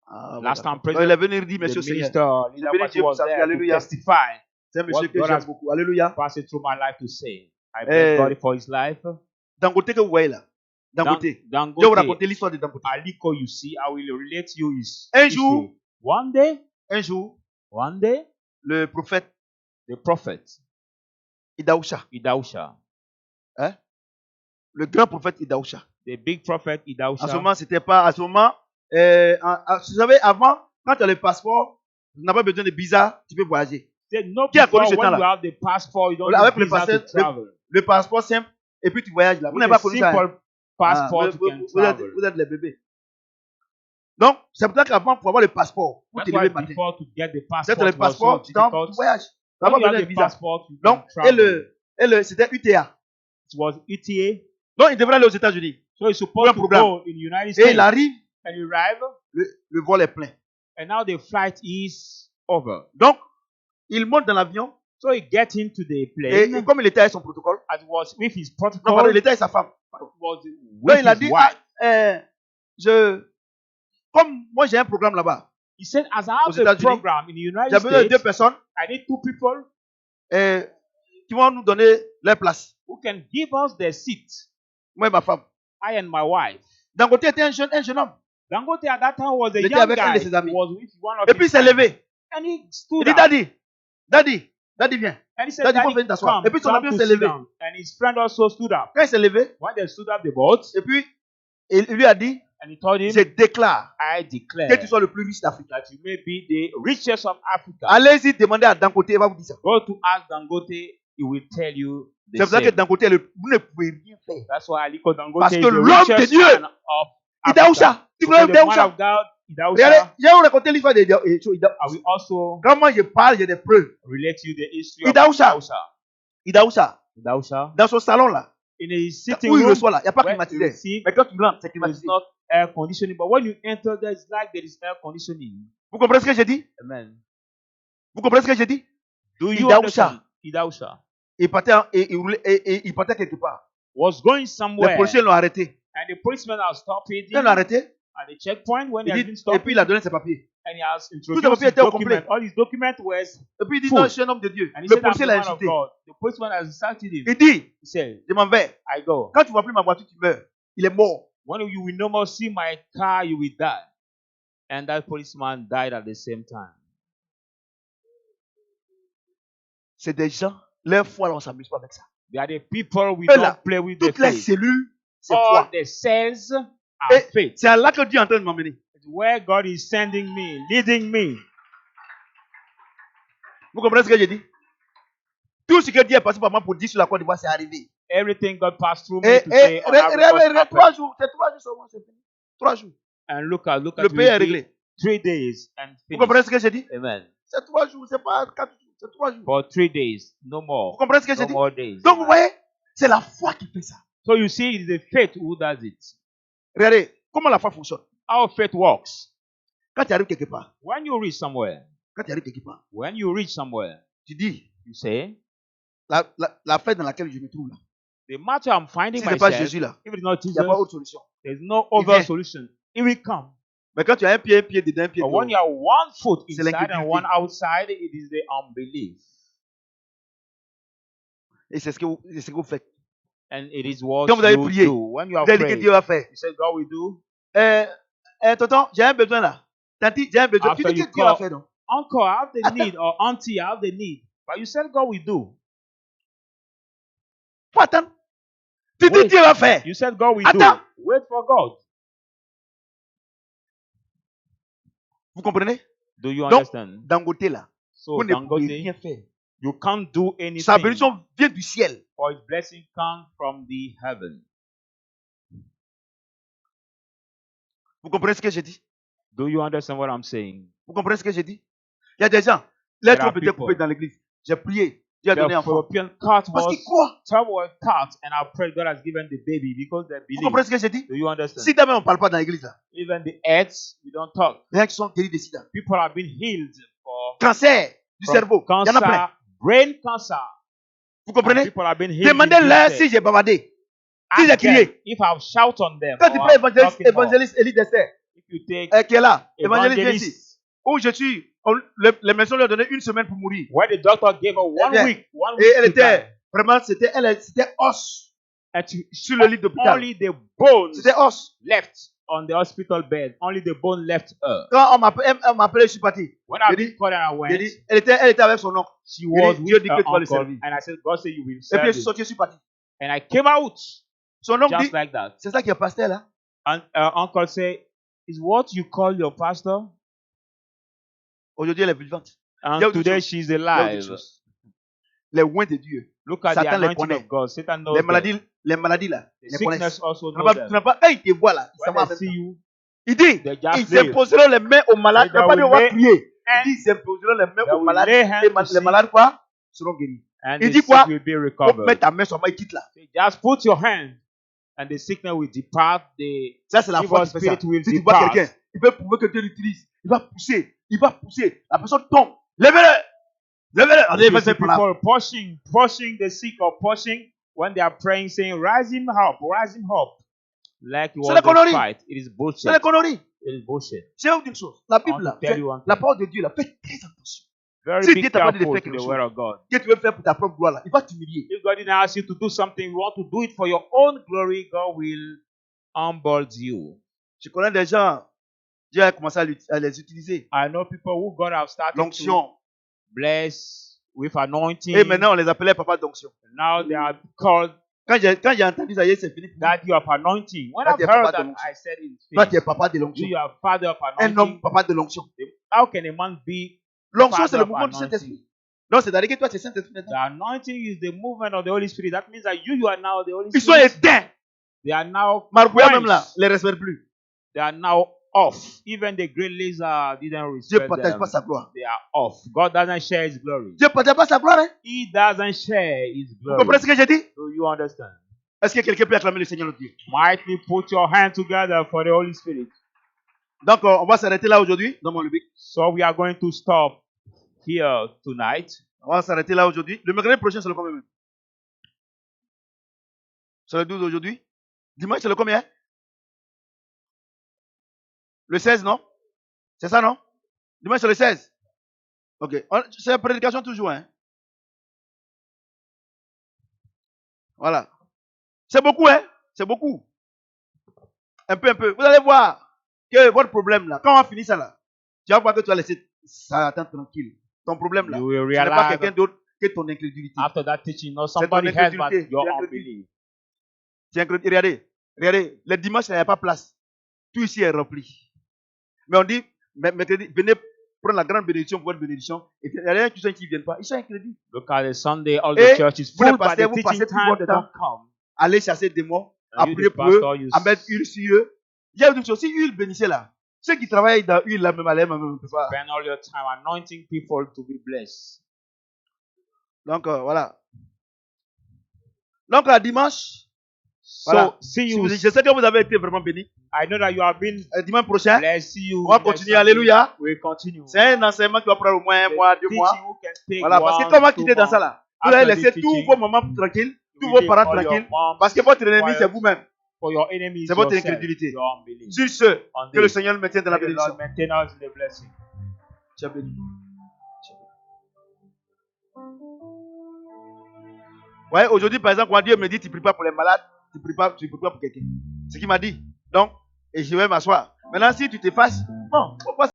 Ah, Last voilà. time, Donc, il est venu dire, The monsieur Seigneur. minister, Leader béni Kwasi Dieu pour was sa vie. there to Alléluia. testify. C'est un monsieur What que God j'aime has beaucoup. Alléluia. passed it through my life to say. I Eh, thank God for his life. Dangote que vous voyez là. Dangote. Je vais vous Dangote, raconter l'histoire de Dangote. Aliko, you see, I will relate you his Un history. jour, One day, le prophète the prophet, Idaousha, Idausha, hein? Le grand prophète Idaousha. the big prophet À ce Idausha, moment, c'était pas. À ce moment, vous savez, avant, quand tu as le passeport, tu n'as pas besoin de visa, tu peux voyager. said, no, Qui a before, connu ce when temps-là? you have the passport, you don't Voilà, avec need le visa to passeport, travel. Le passeport simple, et puis tu voyages là. Vous With n'avez a pas connu ça. Hein? simple passport, Ah, you can vous êtes, travel. vous êtes les bébés. Donc, c'est pour ça qu'avant, pour avoir le passeport, pour That's te why lever le matin, before to get the c'est passport le was passeport, so tu difficult. voyages. Tu n'as When pas you besoin have de the visa. passport, you Donc, can travel. c'était UTA. It was ETA. Donc, il devrait aller aux États-Unis. So he's Pour un supposed to programme. go in the United Et States. il arrive, And he arrived, le vol est plein. and now the flight is over. Donc, il monte dans l'avion, So he gets into the et plane, comme il était avec son protocole, as was with his non, protocol, pardon, il était avec sa femme. was Donc, with il a his dit, wife. comme moi j'ai un programme là-bas, He said, as I aux have a États-Unis, program in the j'ai United besoin de deux States, personnes I need two people qui vont nous donner leur place. who can give us their seat. Moi et ma femme. I and my wife. Dangote était un jeune homme. Dangote at that time was a Il était young avec un guy de ses amis. who was with one of Et puis il his s'est friends. levé. And he Il stood dit, up. Daddy, viens. And he said, Daddy, Daddy, faut venir t'asseoir. come, Et puis son come ami to s'est sit levé. down. And his friend also stood up. Quand il s'est levé, When they stood up the boat, et puis il lui a dit, and he told him, je déclare I que declare tu sois le plus riche d'Afrique. that you may be the richest of Africa. Allez-y, demandez à Dangote, il va vous dire ça. Go to ask Dangote, he will tell you C'est the pour ça que same. Dangote, vous ne pouvez rien faire. That's why Aliko Dangote Parce is que the l'homme de richest Dieu, man of Africa. Idaousha, tu Because connais the man Idaousha? of God, Regardez, Idaousha, je vais vous raconter l'histoire I will also Quand moi je parle, j'ai des preuves. relate you the history of Idaousha. Idaousha. Idaousha, dans son salon là, In his sitting où il room, reçoit là, il n'y a pas where you climatisé. receive, Mais quand tu rentres, c'est there climatisé. is not air conditioning. But when you enter, there is like there is air conditioning. Vous comprenez ce que j'ai dit? Amen. Vous comprenez ce que j'ai dit? Do you Idaousha. understand? Idaousha Il partait, il partait quelque part. was going Les somewhere, policiers l'ont arrêté. and the policemen have stopped him Ils l'ont arrêté. at the checkpoint when he Il has dit, been et stopped, puis il a donné ses papiers. and he has les introduced papiers his étaient au document. complet. All his documents were Et puis il dit, Full. non, je suis un homme de Dieu. and he Le said, I'm policier the l'a man of insulté. God. The policeman has insulted him. Il dit, He said, je m'en vais. I go. Quand tu ne vois plus ma voiture, tu meurs. Il est mort. When you will no more see my car, you will die. And that policeman died at the same time. C'est des gens, leur foi, là, on ne s'amuse pas avec ça. They are the people we Eux, là, don't play with the Toutes les faith. cellules, c'est All foi. the cells are Et faith. c'est à là que Dieu est en train de m'emmener. It's where God is sending me, leading me. Vous comprenez ce que j'ai dit? Tout ce que Dieu est passé par moi pour dire sur la Côte d'Ivoire, c'est arrivé. Everything God passed through me Et to say on Ivory Coast happened. 3 jours, c'est 3 jours seulement, c'est fini. 3 jours. And look at Le we pays est did réglé. 3 days and Vous finished. comprenez ce que j'ai dit? Amen. C'est 3 jours, c'est pas 4 jours, c'est 3 jours. For 3 days, no Vous more. comprenez ce que j'ai No dit? more days. Donc vous voyez, c'est la foi qui fait ça. So you see, it's the faith who does it. Regardez, comment la foi fonctionne. How faith works. Quand tu arrives quelque part, When you reach somewhere, tu dis, you say, la fête dans laquelle je me trouve là, the matter I'm finding si ce n'est pas myself, Jésus là, if it's not il Jesus, n'y a pas autre solution. there's no Il other vient. solution. It will come. Mais quand tu as un pied dedans, un pied But when you dehors, have one foot C'est inside and l'incrédulité. one outside, it is the unbelief. et c'est ce que vous faites. And it is what Quand vous avez you prié, do. When you have Vous avez dit que prayed, Dieu va faire. you said God will do. Tonton, j'ai un besoin là. Tanti, j'ai un besoin. Tu After dis you que Dieu va call, faire, non? Uncle, I have the Attends. need, or Auntie, I have the need. But you said God will do. Faut attendre. Tu dis Wait. Dieu va faire. You said God will Attends. do. Wait for God. Vous comprenez? Do you Donc, understand? Dangote là, So, vous ne pouvez Dangote, rien faire. you can't do Sa anything, bénédiction vient du ciel. for his blessing comes from the heaven. Vous comprenez ce que j'ai dit? Do you understand what I'm saying? Vous comprenez ce que j'ai dit? Il y a des gens, There l'être are était people. coupé dans l'église. J'ai prié, Dieu a The donné un enfant. Philippian cat Parce was qu'ils croient. terrible cat, and I pray God has given the baby because they Vous believe. comprenez ce que j'ai dit? Do you understand? Si demain on ne parle pas dans l'église là, Even the heads, we don't talk. les gens qui sont guéris de sida, People have been healed for cancer du cerveau, il y en a plein. cancer, brain cancer. Vous And comprenez? people have been healed. in Demandez-leur this si j'ai bavardé. Ask Si j'ai them crié. if I've shout on them. Quand tu or prends I'm talking more. évangéliste Élie Dessert, If you take qui est là, évangéliste viens ici. evangelist, Où je suis, les médecins lui ont donné une semaine pour mourir. where the doctor gave her Eh bien, 1 week, 1 Et week elle to était, die, vraiment, c'était os and to- sur le lit d'hôpital. only the bones C'était os. left on the hospital bed. Only the bone left her. Quand on m'appelait, je suis parti. When I J'ai dit- called her, I J'ai went. dit, elle était avec son oncle. She was Dieu with dit her que tu vas le uncle, servir. and I said, God said you will Et puis serve je suis him. sorti, je suis parti. And I came out Son oncle dit, just like that. c'est ça qui est pasteur là. And uncle said, "Is what you call your pastor?" Aujourd'hui, elle est vivante. And Il y a autre today chose. she's Il y a autre alive. chose. Les oins de Dieu. Look at Satan the les anointing connaît. of God. Satan knows Les them. maladies là. The ils les connaissent. sickness also Tu n'as knows pas- them. tu n'as pas- Quand ils te voient là, ils s'en vont en When même they see temps. you, Il dit, they just ils live. imposeront les mains aux malades. They Il n'a pas dit, on will va lay prier. Il hands- dit, ils imposeront les mains they aux will malades. lay hands Et to les sick, malades quoi seront guéris. and Il the dit sick quoi? will be On met recovered. ta main sur moi, il quitte là. Say, just put your hand, and the sickness will depart. The Ça, c'est la foi evil qui fait ça. spirit will Si tu vois depart. quelqu'un, il veut prouver que Dieu l'utilise. Il va pousser. Il va pousser. La personne tombe. Levez-le. Levez-le. Allez, You vas-y, see par là. people pushing the sick or pushing when they are praying, saying, "Rise him up, rise him up," like it C'est was la a connerie. fight. It is bullshit. C'est la connerie. It is bullshit. Je vais vous dire une chose. La I Bible want là, to tell you one la thing. parole de Dieu là, faites très attention. Very Si be Dieu t'a pas dit de careful faire to quelque the chose, word of God. que tu veux faire pour ta propre gloire là, il va t'humilier. If God didn't ask you to do something, you want to do it for your own glory, God will humble you. Je connais des gens, Dieu a commencé à les utiliser. I know people who God have started to L'onction. bless with anointing. Et maintenant, on les appelait papa d'onction. Now they are called Quand j'ai entendu ça, c'est fini. Daddy of anointing. When Toi, I've tu es heard papa that, de l'onction. I said it's Toi, tu es finished. papa de l'onction. You are father of Un homme, anointing. papa de l'onction. How can a man be L'onction, c'est father le of mouvement du anointing? Saint-Esprit. Donc, c'est-à-dire que toi, tu es Saint-Esprit The maintenant. anointing is the movement of the Holy Spirit. That means that you are now the Holy Ils sont Spirit. éteints. They are now Marcouya même là, quenched. les respecte plus. They are now off. Even the great lizard didn't Dieu respect ne partage them. pas sa gloire. They are off. God doesn't share his glory. Dieu ne partage pas sa gloire. Hein? He doesn't share his Vous comprenez glory. ce que j'ai dit? Do you understand? Est-ce que quelqu'un peut acclamer le Seigneur notre Dieu? Might we put your hand together for the Holy Spirit? Donc, on va s'arrêter là aujourd'hui, dans mon lubic. So we are going to stop here tonight. On va s'arrêter là aujourd'hui. Le mercredi prochain, c'est le combien même? C'est le 12 aujourd'hui. Dimanche, c'est le combien? Le 16, non? C'est ça, non? Dimanche, c'est le 16. Ok. C'est la prédication toujours, hein? Voilà. C'est beaucoup, hein? C'est beaucoup. Un peu, un peu. Vous allez voir que votre problème là, quand on finit ça là, tu vas voir que tu vas laisser ça attendre tranquille. Ton problème là, You will ce n'est pas realize quelqu'un d'autre que ton incrédulité. after that teaching, not C'est somebody ton else but incrédulité. your Tu es incrédule. unbelief. Tu es incrédule. Regardez, le dimanche, il n'y a pas place. Tout ici est rempli. Mais on dit, mercredi, venez prendre la grande bénédiction pour votre bénédiction. Et il y a des gens qui ne viennent pas. Ils sont incrédules. Look at the Sunday, all Et the church is vous, les full, but pasteurs, the vous teaching passez tout time, votre they temps don't come. Allez chasser des démons, à And you, prier the pour eux, pastor, you à mettre huile sur eux. Il y a une chose, si huile bénissait là, ceux qui travaillent dans huile là, même à l'air, même ne peuvent pas. spend all your time anointing people to be blessed. Donc, voilà. Donc, à dimanche, So, voilà. see Si you. je sais que vous avez été vraiment bénis. I know that you have been Dimanche prochain, blessed. See you. on va next continuer. Sunday. Alléluia. We continue. C'est un enseignement qui va prendre au moins un The mois, 2 teaching mois. who can take Voilà, parce que one, quand on va 2 quitter dans ça months. là, vous allez After laisser the tous teaching, vos mamans tranquilles, tous you vos leave parents all your tranquilles, moms parce que votre ennemi quiet. c'est vous-même. For your enemies, C'est votre yourself, incrédulité. your unbelief. Sur ce, On que le this, Seigneur nous maintienne dans la may the bénédiction. Lord maintain us in the blessing. Tu as béni. Ouais, aujourd'hui, par exemple, quand Dieu me dit, tu ne pries pas pour les malades, tu ne pries pas pour quelqu'un. C'est ce qu'il m'a dit. Donc, et je vais m'asseoir. Maintenant, si tu t'effaces, bon, faut pas